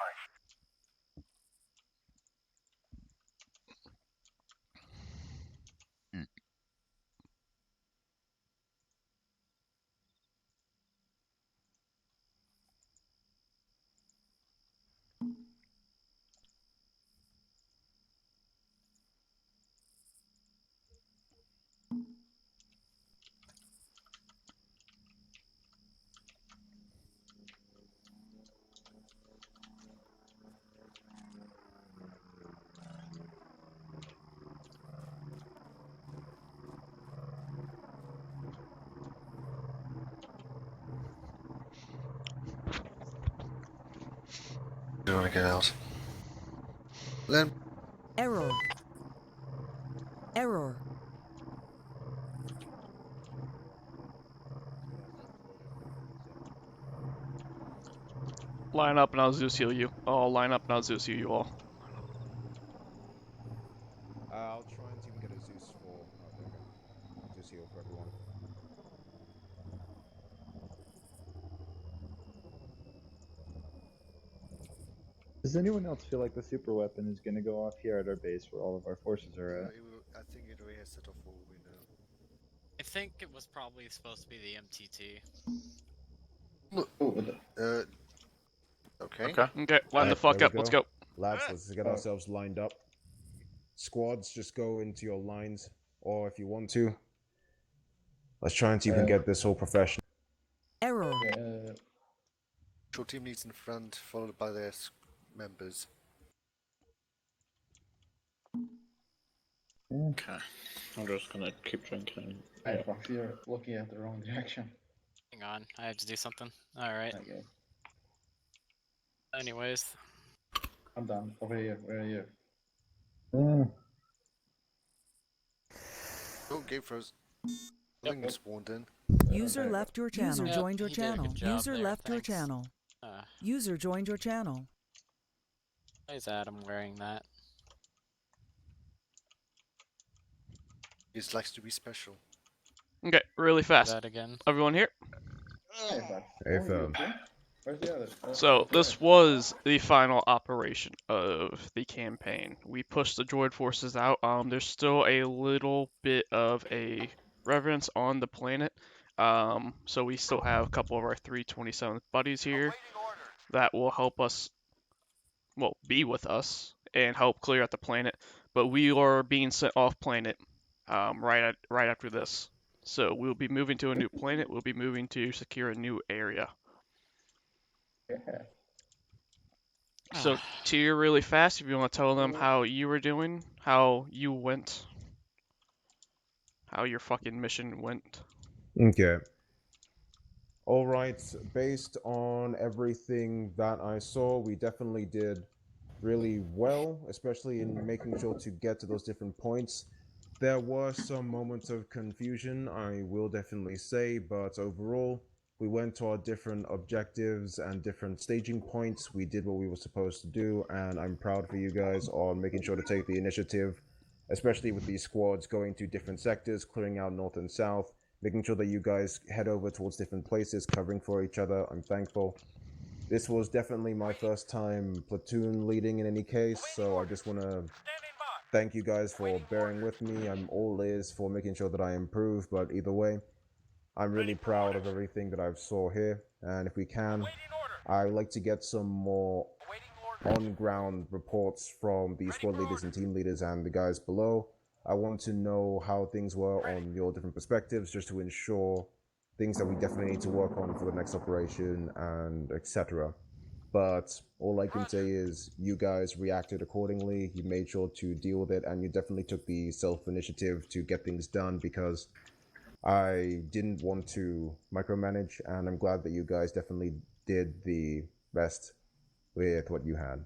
Do you want to get out? Len? Error. Error. Line up and I'll Zeus heal you. I'll line up and I'll Zeus heal you all. I'll try and see if we can get a Zeus for... Oh, there we go. Zeus heal for everyone. Does anyone else feel like the super weapon is going to go off here at our base where all of our forces are at? I think it already has set off for all we know. I think it was probably supposed to be the MTT. Okay. Okay, line the fuck up. Let's go. Lads, let's get ourselves lined up. Squads, just go into your lines, or if you want to, let's try and see if we can get this all professional. Error. Your team leads in front, followed by their members. Okay. I'm just gonna keep drinking. I fuck, you're looking at the wrong direction. Hang on, I have to do something. Alright. Okay. Anyways. I'm done. Over here. Where are you? Oh, game froze. Ling spawned in. User left your channel. User Yep, joined your he did a good channel. job User there, left your thanks. channel. User joined your channel. Why is Adam wearing that? He likes to be special. Okay, really fast. That again. Everyone here? Hey, fam. Where's the other? So this was the final operation of the campaign. We pushed the droid forces out. There's still a little bit of a reverence on the planet. So we still have a couple of our 327th buddies here that will help us, well, be with us and help clear out the planet. But we are being sent off planet right after this. So we'll be moving to a new planet. We'll be moving to secure a new area. So, Tyr, really fast, if you want to tell them how you were doing, how you went, how your fucking mission went. Okay. Alright, based on everything that I saw, we definitely did really well, especially in making sure to get to those different points. There were some moments of confusion, I will definitely say, but overall, we went to our different objectives and different staging points. We did what we were supposed to do, and I'm proud for you guys on making sure to take the initiative, especially with these squads going to different sectors, clearing out north and south, making sure that you guys head over towards different places, covering for each other. I'm thankful. This was definitely my first time platoon leading in any case, so I just want to thank you guys for bearing with me. I'm all ears for making sure that I improve, but either way, I'm really proud of everything that I've saw here, and if we can, I'd like to get some more on-ground reports from the squad leaders and team leaders and the guys below. I want to know how things were on your different perspectives, just to ensure things that we definitely need to work on for the next operation and etc. But all I can say is you guys reacted accordingly, you made sure to deal with it, and you definitely took the self-initiative to get things done, because I didn't want to micromanage, and I'm glad that you guys definitely did the best with what you had.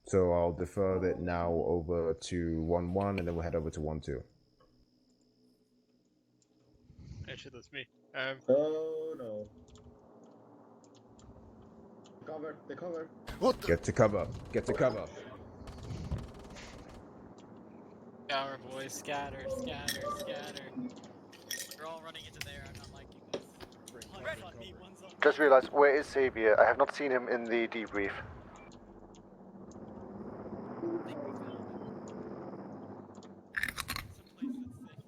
So I'll defer that now over to 1-1, and then we'll head over to 1-2. Actually, that's me. Oh no. Cover, the cover. What the? Get to cover. Get to cover. Scour, boys, scatter, scatter, scatter. We're all running into there. I'm not liking this. One's on me, one's on me. Just realized, where is Xavier? I have not seen him in the debrief.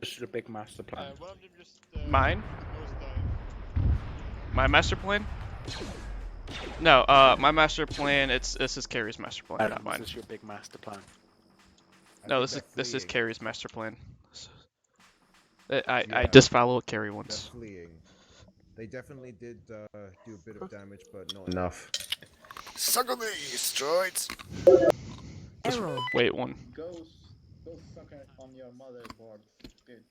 This is a big master plan. One of them just, Mine? nose dive. My master plan? No, my master plan. This is Carrie's master plan, not mine. This is your big master plan. No, this is Carrie's master plan. I Yeah. just follow what Carrie wants. They're fleeing. They definitely did do a bit of damage, but not enough. Suck on these, droids! Error. Wait one. Go suck it on your motherboard, dude.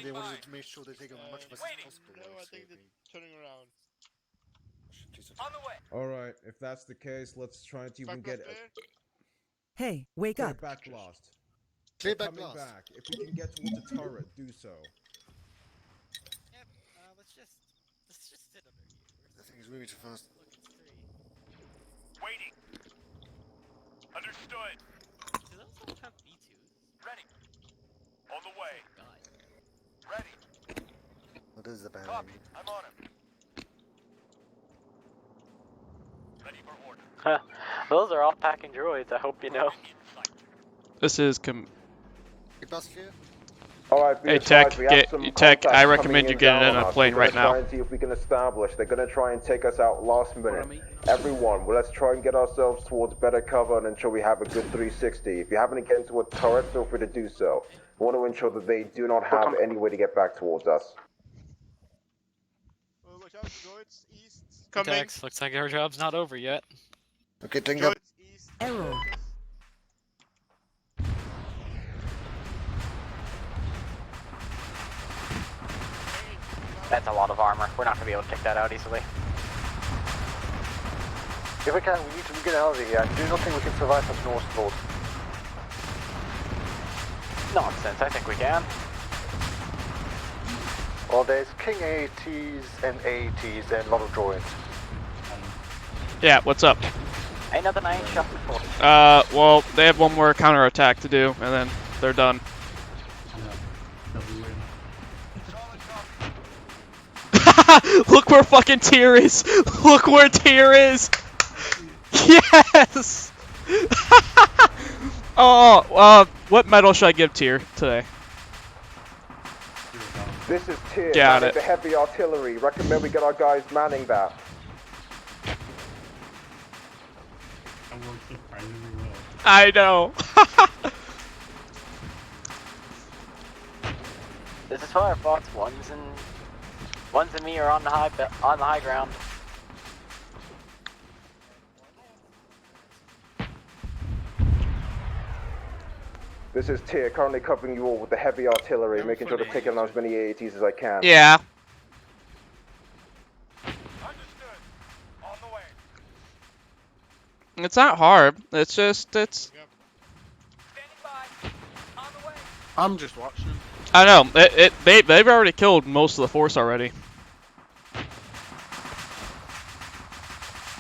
They wanted to make sure they take as much of us as possible. No, I think they're turning around. On the way. Alright, if that's the case, let's try to even get Hey, wake clear up. back blast. Clear back Coming blast. back. If we can get towards the turret, do so. Yep. Let's just sit under here. I think he's moving too fast. Waiting. Understood. Do those all have B2s? Ready. On the way. God. Ready. What is the bad Copy. I'm on him. Ready for order. Those are all packing droids, I hope you know. This is Alright, Hey Tech, Tech. I recommend you get in a plane right now. Try and see if we can establish. They're gonna try and take us out last minute. Everyone, well, let's try and get ourselves towards better cover and ensure we have a good 360. If you happen to get into a turret, feel free to do so. We want to ensure that they do not have any way to get back towards us. Watch out, droids east. Coming. Tex, looks like our job's not over yet. Okay, taking up. Error. That's a lot of armor. We're not gonna be able to take that out easily. If we can, we need to get out of here. I do not think we can survive such an onslaught. Nonsense, I think we can. Well, there's King ATs and ATs and a lot of droids. Yeah, what's up? Ain't nothing I ain't shot before. Well, they have one more counterattack to do, and then they're done. Look where fucking Tyr is! Look where Tyr is! Yes! Oh, what medal should I give Tyr today? This is Tyr, Got it. the heavy artillery. Recommend we get our guys manning that. That works surprisingly well. I know. This is Firefox. Ones and me are on the high ground. This is Tyr, currently covering you all with the heavy artillery, making sure to take on as many AATs as I can. Yeah. It's not hard. It's just I'm just watching him. I know. They've already killed most of the force already. Oh,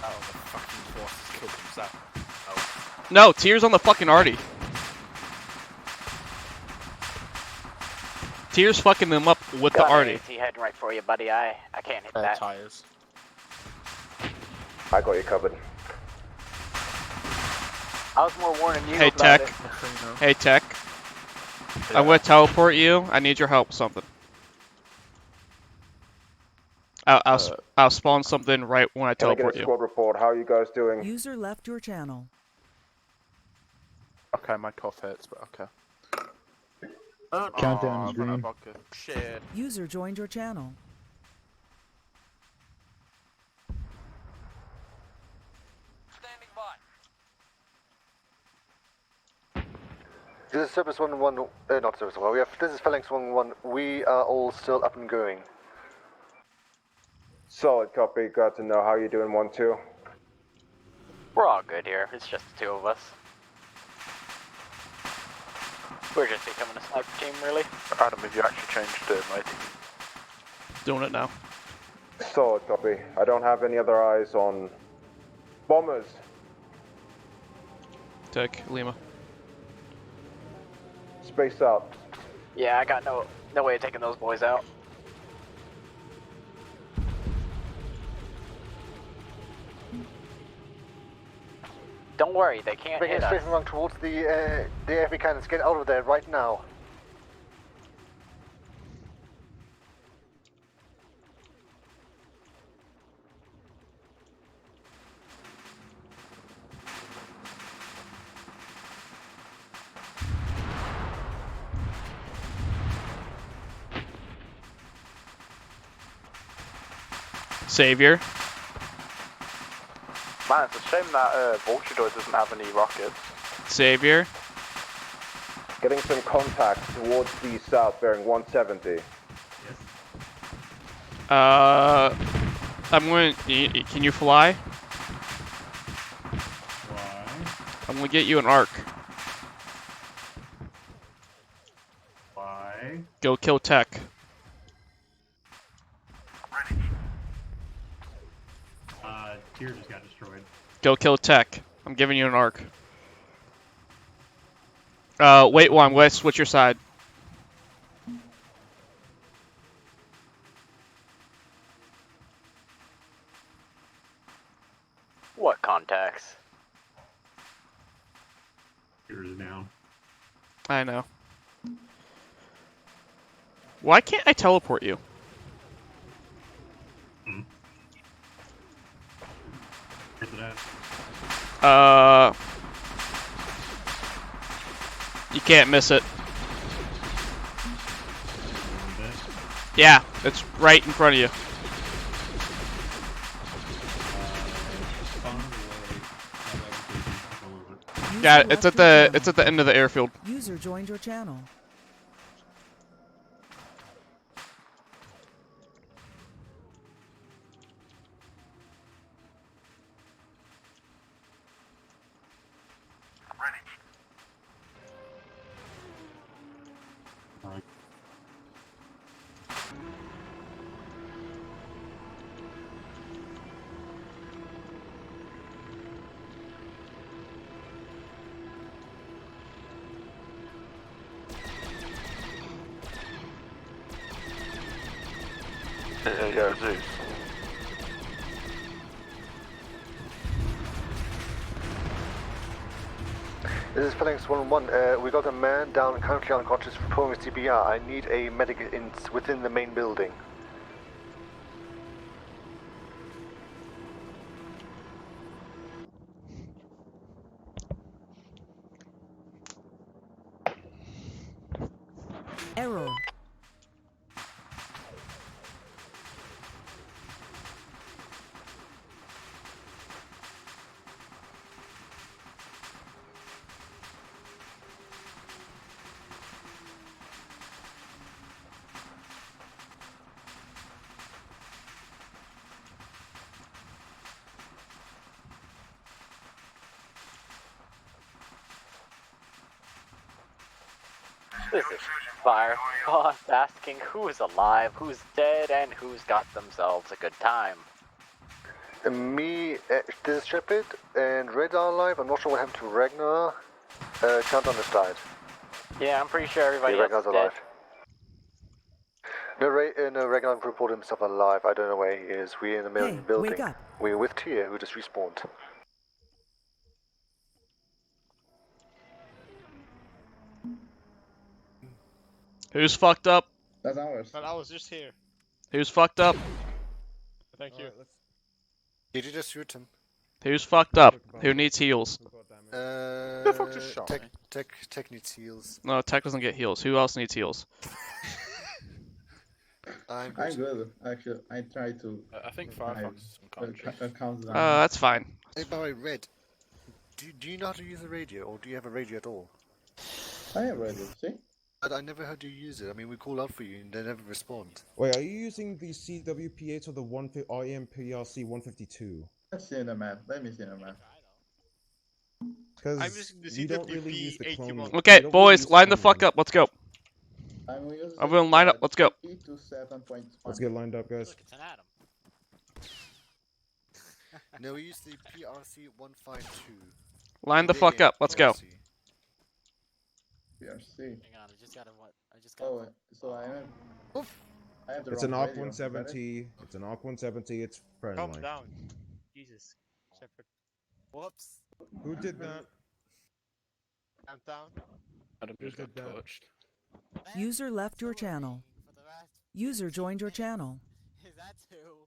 the fucking force has killed himself. Oh. No, Tyr's on the fucking arty. Tyr's fucking them up with the arty. AT heading right for you, buddy. I can't hit that. Tires. I got you covered. I was more warning you Hey, about Tech. it. Hey, Tech. I'm gonna teleport you. I need your help with something. I'll spawn something right when I teleport you. report? How are you guys doing? User left your channel. Okay, my cough hurts, but okay. Countdown is I've run out of green. vodka. Shit. User joined your channel. This is Service 1-1, not Service 1, this is Phalanx 1-1, we are all still up and going. Solid copy. Got to know how you doing, 1-2. We're all good here. It's just the two of us. We're just becoming a sniper team, really. Adam, have you actually changed my team? Doing it now. Solid copy. I don't have any other eyes on bombers. Tech, Lima. Space out. Yeah, I got no way of taking those boys out. Don't worry, they can't Making hit a us. straight run towards the AFV cannons. Get out of there right now. Savior. Man, it's a shame that Vulture doesn't have any rockets. Savior. Getting some contact towards the south, bearing 170. I'm going. Can you fly? I'm gonna get you an arc. Why? Go kill Tech. Tier just got destroyed. Go kill Tech. I'm giving you an arc. Wait one. Let's switch your side. What contacts? Tier is down. I know. Why can't I teleport you? Where's it at? You can't miss it. Yeah, it's right in front of you. Yeah, it's at the end of the airfield. User joined your channel. Yeah, Zeus. This is Phalanx 1-1. We got a man down, currently unconscious, performing CPR. I need a medic within the main building. Error. This is Fire Boss asking who's alive, who's dead, and who's got themselves a good time. Me, this is Shepard and Radar alive. I'm not sure what happened to Ragnar. Countdown has died. Yeah, I'm pretty sure everybody Yeah, else Ragnar's is dead. alive. No, Ragnar reported himself alive. I don't know where he is. We're in the middle of the building. wake up. We're with Tia, who just respawned. Who's fucked up? That's ours. But I was just here. Who's fucked up? Thank you. Did you just shoot him? Who's fucked up? Who needs heals? The fuck just shot me? Tech needs heals. No, Tech doesn't get heals. Who else needs heals? I'm good. Actually, I try to. I think Firefox is unconscious. Calms down. That's fine. Hey, by the way, Red, do you know how to use a radio, or do you have a radio at all? I have radio, see? But I never heard you use it. I mean, we call out for you and they never respond. Wait, are you using the CWP8 or the IMPRC 152? Let's see in the map. Let me see in the map. Because you don't really use the clone. Okay, boys, line the fuck up. Let's go. I'm using Everyone line up. Let's go. Let's get lined up, guys. Look, it's an atom. No, we use the PRC 152. Line the fuck up. Let's go. PRC. Hang on, I just got. Oh, so I have the It's wrong an ARC radio. 170. It's an ARC 170. It's friendly. Calm down. Jesus. Shepherd. Whoops. Who did that? Calm down. Adam just got touched. User left your channel. User joined your channel. Is that who?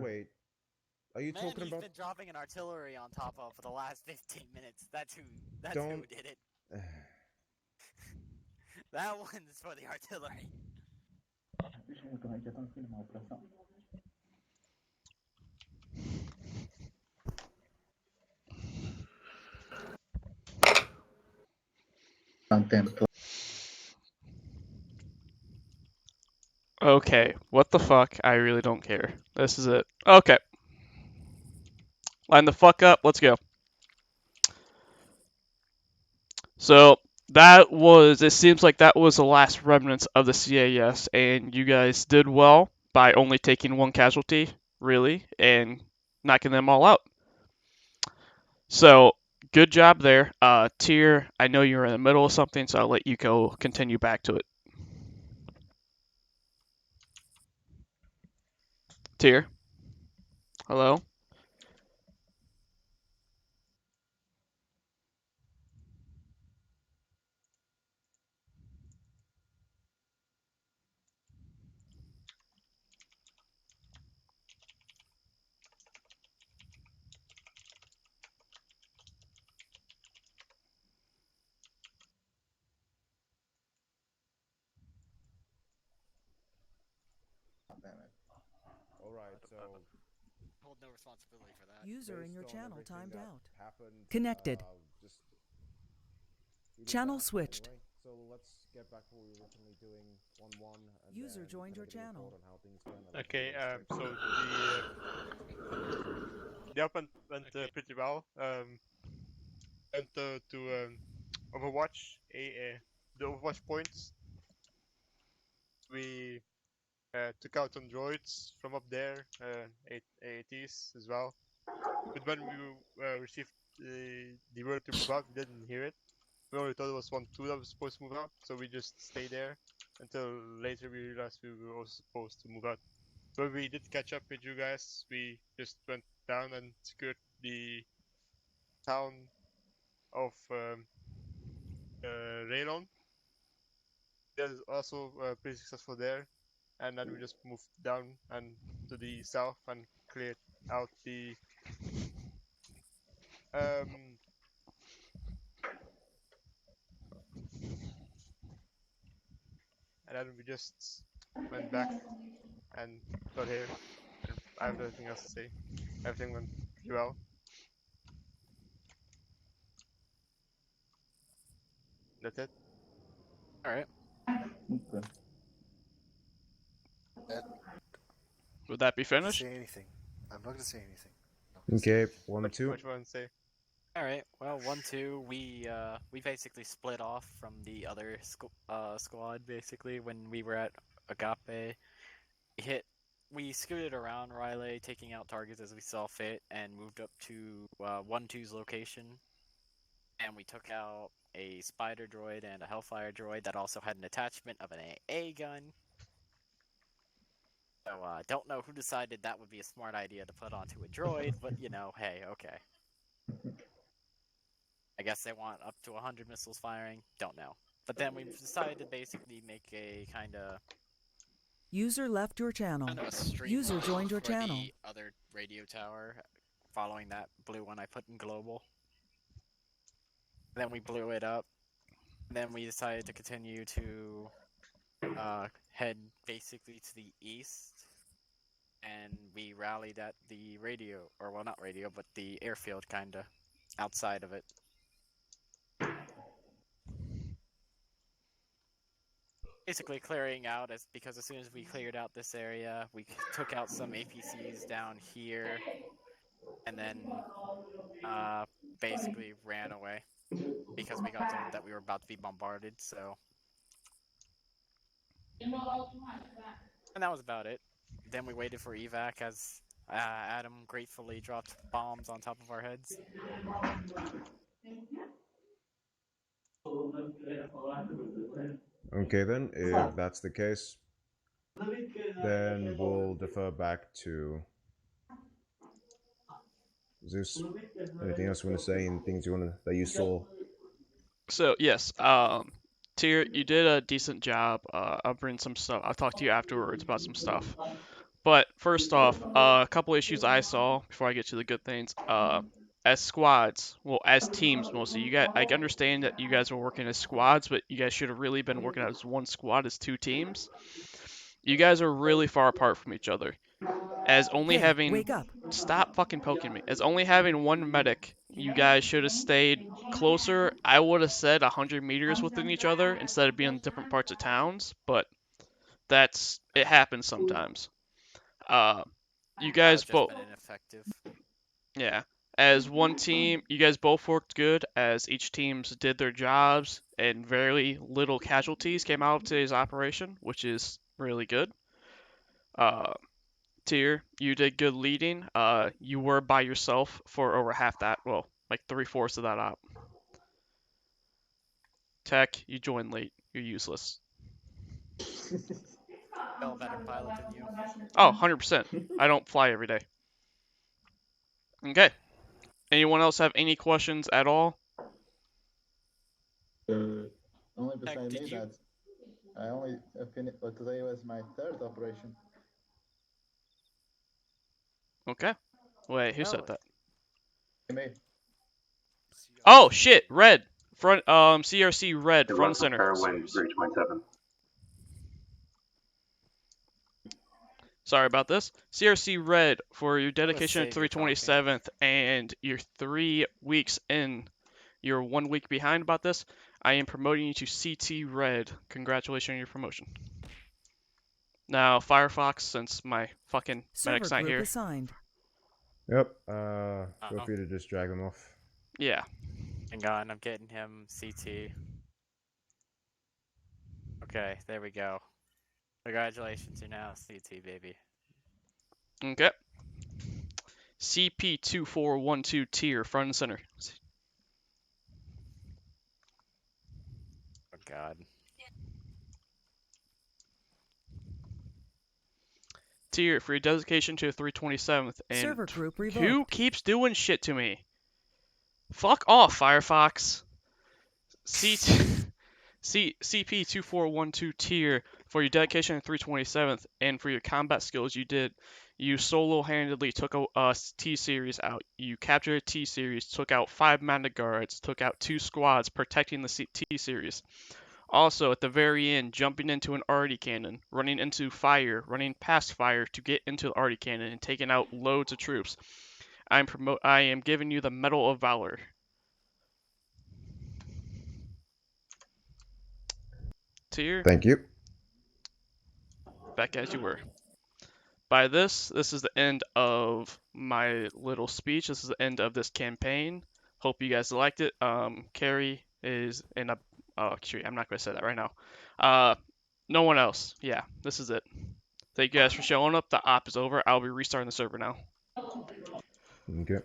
Wait. Are you Man, talking he's about? been dropping an artillery on top of for the last 15 minutes. That's who Don't- did it. That one's for the artillery. Okay, what the fuck? I really don't care. This is it. Okay. Line the fuck up. Let's go. So, it seems like that was the last remnants of the CAS, and you guys did well by only taking one casualty, really, and knocking them all out. So, good job there. Tier, I know you're in the middle of something, so I'll let you go continue back to it. Tier? Hello? Alright, so. Hold no responsibility for that. User in your based on channel everything timed that out. happened, Connected. we did Channel that switched. anyway. So let's get back to what we were originally doing 1-1. User joined your channel. Okay, so the up went pretty well. Went to Overwatch, the Overwatch points. We took out some droids from up there, AATs as well. But when we received the word to move out, we didn't hear it. We only thought it was 1-2 that was supposed to move out, so we just stayed there until later we realized we were also supposed to move out. When we did catch up with you guys, we just went down and secured the town of Raylon. That is also pretty successful there, and then we just moved down and to the south and cleared out the and then we just went back and got here. And I have nothing else to say. Everything went pretty well. That's it. Alright. Would that be I'm not finished? gonna say anything. I'm not gonna say anything. Okay, 1-2. What you want to say? Alright, well, 1-2, we basically split off from the other squad, basically, when we were at Agape. We scooted around Riley, taking out targets as we saw fit, and moved up to 1-2's location. And we took out a spider droid and a hellfire droid that also had an attachment of an AA gun. So don't know who decided that would be a smart idea to put onto a droid, but you know, hey, okay. I guess they want up to 100 missiles firing. Don't know. But then we decided to basically make a kind of User left your channel. kind of a stream User joined your for channel. the other radio tower, following that blue one I put in global. Then we blew it up. Then we decided to continue to head basically to the east, and we rallied at the radio, or well, not radio, but the airfield, kinda outside of it. Basically clearing out, because as soon as we cleared out this area, we took out some APCs down here, and then basically ran away because we got told that we were about to be bombarded. So, and that was about it. Then we waited for evac as Adam gratefully dropped bombs on top of our heads. Okay then, if that's the case, then we'll defer back to Zeus. Anything else you want to say? And things that you saw? So yes, Tyr, you did a decent job of bringing some stuff. I'll talk to you afterwards about some stuff. But first off, a couple issues I saw before I get to the good things. As squads, well, as teams mostly. I understand that you guys were working as squads, but you guys should have really been working as one squad, as two teams. You guys are really far apart from each other. As only having wake up. Stop fucking poking me. As only having one medic, you guys should have stayed closer. I would have said 100 meters within each other instead of being in different parts of towns, but it happens sometimes. You guys both. Ineffective. Yeah. As one team, you guys both worked good as each teams did their jobs and very little casualties came out of today's operation, which is really good. Tyr, you did good leading. You were by yourself for over half that, well, like 3/4 of that op. Tech, you joined late. You're useless. Still a better pilot than you. Oh, 100%. I don't fly every day. Okay. Anyone else have any questions at all? Only beside me that I only finished, but today was my third operation. Okay. Wait, who said that? Me. Oh shit, red. Front CRC red, front and center. Win 327. Sorry about this. CRC red for your dedication to 327th and you're 3 weeks in. You're 1 week behind about this. I am promoting you to CT red. Congratulations on your promotion. Now, Firefox, since my fucking medic's not here. Assigned. Yep. Feel free to just drag them off. Yeah. Hang on, I'm getting him CT. Okay, there we go. Congratulations, you're now CT, baby. Okay. CP2412 tier, front and center. Oh god. Tier for your dedication to 327th and server group revoked. Who keeps doing shit to me? Fuck off, Firefox. CP2412 tier for your dedication to 327th and for your combat skills you solo-handedly took a T-Series out. You captured a T-Series, took out 5 Manda Guards, took out 2 squads protecting the T-Series. Also, at the very end, jumping into an arty cannon, running into fire, running past fire to get into the arty cannon, and taking out loads of troops. I am giving you the Medal of Valor. Tier. Thank you. Back as you were. By this is the end of my little speech. This is the end of this campaign. Hope you guys liked it. Carrie is in a... Oh, actually, I'm not going to say that right now. No one else. Yeah, this is it. Thank you guys for showing up. The op is over. I'll be restarting the server now. Okay.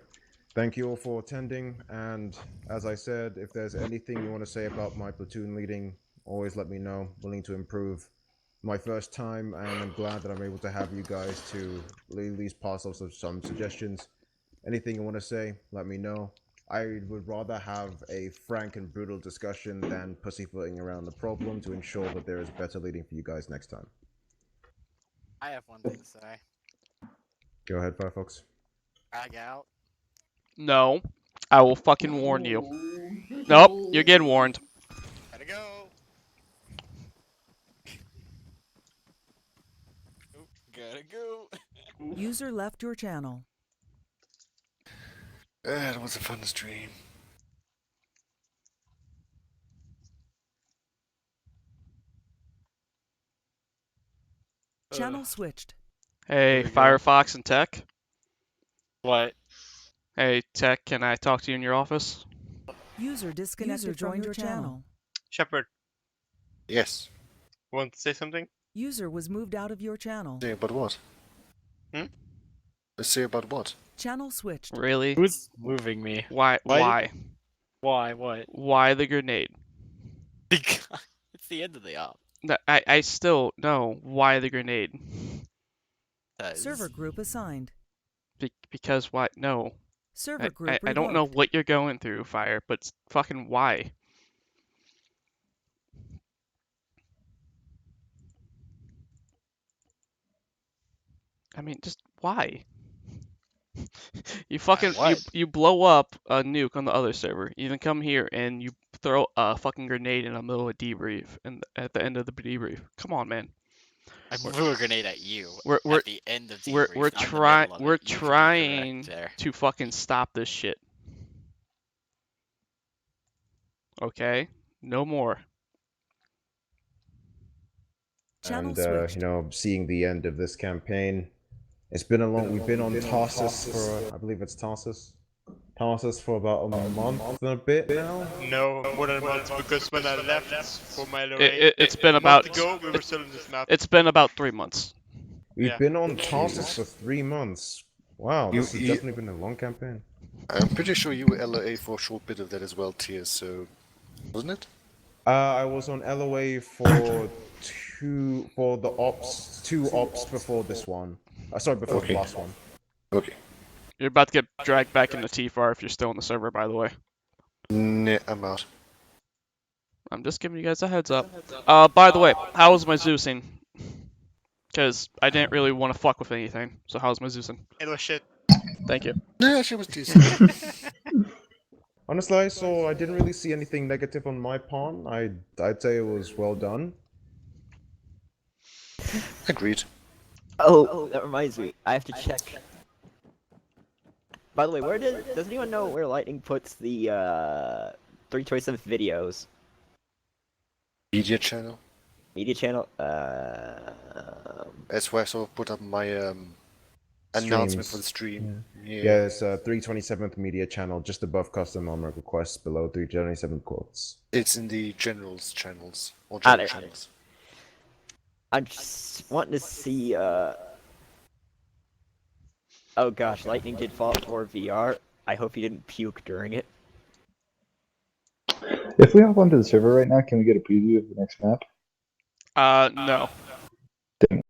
Thank you all for attending, and as I said, if there's anything you want to say about my platoon leading, always let me know. Willing to improve. My first time, and I'm glad that I'm able to have you guys to at least pass off some suggestions. Anything you want to say, let me know. I would rather have a frank and brutal discussion than pussyfooting around the problem to ensure that there is better leading for you guys next time. I have one thing to say. Go ahead, Firefox. Drag out. No. I will fucking warn you. Nope, you're getting warned. Gotta go. Oop, gotta go. User left your channel. That was a fun stream. Channel switched. Hey, There we go. Firefox and Tech. What? Hey, Tech, can I talk to you in your office? User disconnected. User joined your channel. Shepard. Yes. Want to say something? User was moved out of your channel. Say about what? Say about what? Channel switched. Really? Who's moving me? Why? Why? Why? What? Why the grenade? Because it's the end of the op. I still know why the grenade. Server group assigned. Because why? No. Server group I don't know revoked. what you're going through, Fire, but fucking why? I mean, just why? You fucking you blow up a nuke on the other server. You then come here and you throw a fucking grenade in the middle of a debrief and at the end of the debrief. Come on, man. I blew a grenade at you We're at the end of debrief, we're not in the middle of it. we're You can be trying correct there. to fucking stop this shit. Okay? No more. And you know, seeing the end of this campaign, it's been a long. We've been on Tarsus for, I believe it's Tarsus for about a month and a bit now. No, more than a month, because when I left for my It's been about ago, we were still on this map. It's been about 3 months. We've been on Tarsus for 3 months. Wow, this has definitely been a long campaign. I'm pretty sure you were LOA for a short bit of that as well, Tier, so... wasn't it? I was on LOA for two ops before this one. Sorry, before the last one. Okay. You're about to get dragged back into TFAR if you're still on the server, by the way. Nah, I'm out. I'm just giving you guys a heads up. By the way, how was my Zeusing? Because I didn't really want to fuck with anything. So how's my Zeusing? It was shit. Thank you. Yeah, she was decent. Honestly, I didn't really see anything negative on my part. I'd say it was well done. Agreed. Oh, that reminds me. I have to check. By the way, does anyone know where Lightning puts the 327 videos? Media channel. Media channel. That's where I sort of put up my announcement for the stream. Yeah, it's 327th media channel, just above custom armor requests, below 327 quotes. It's in the generals channels or Ah, general there. channels. I'm just wanting to see. Oh gosh, Lightning did Fallout 4 VR. I hope he didn't puke during it. If we hop onto the server right now, can we get a preview of the next map? No.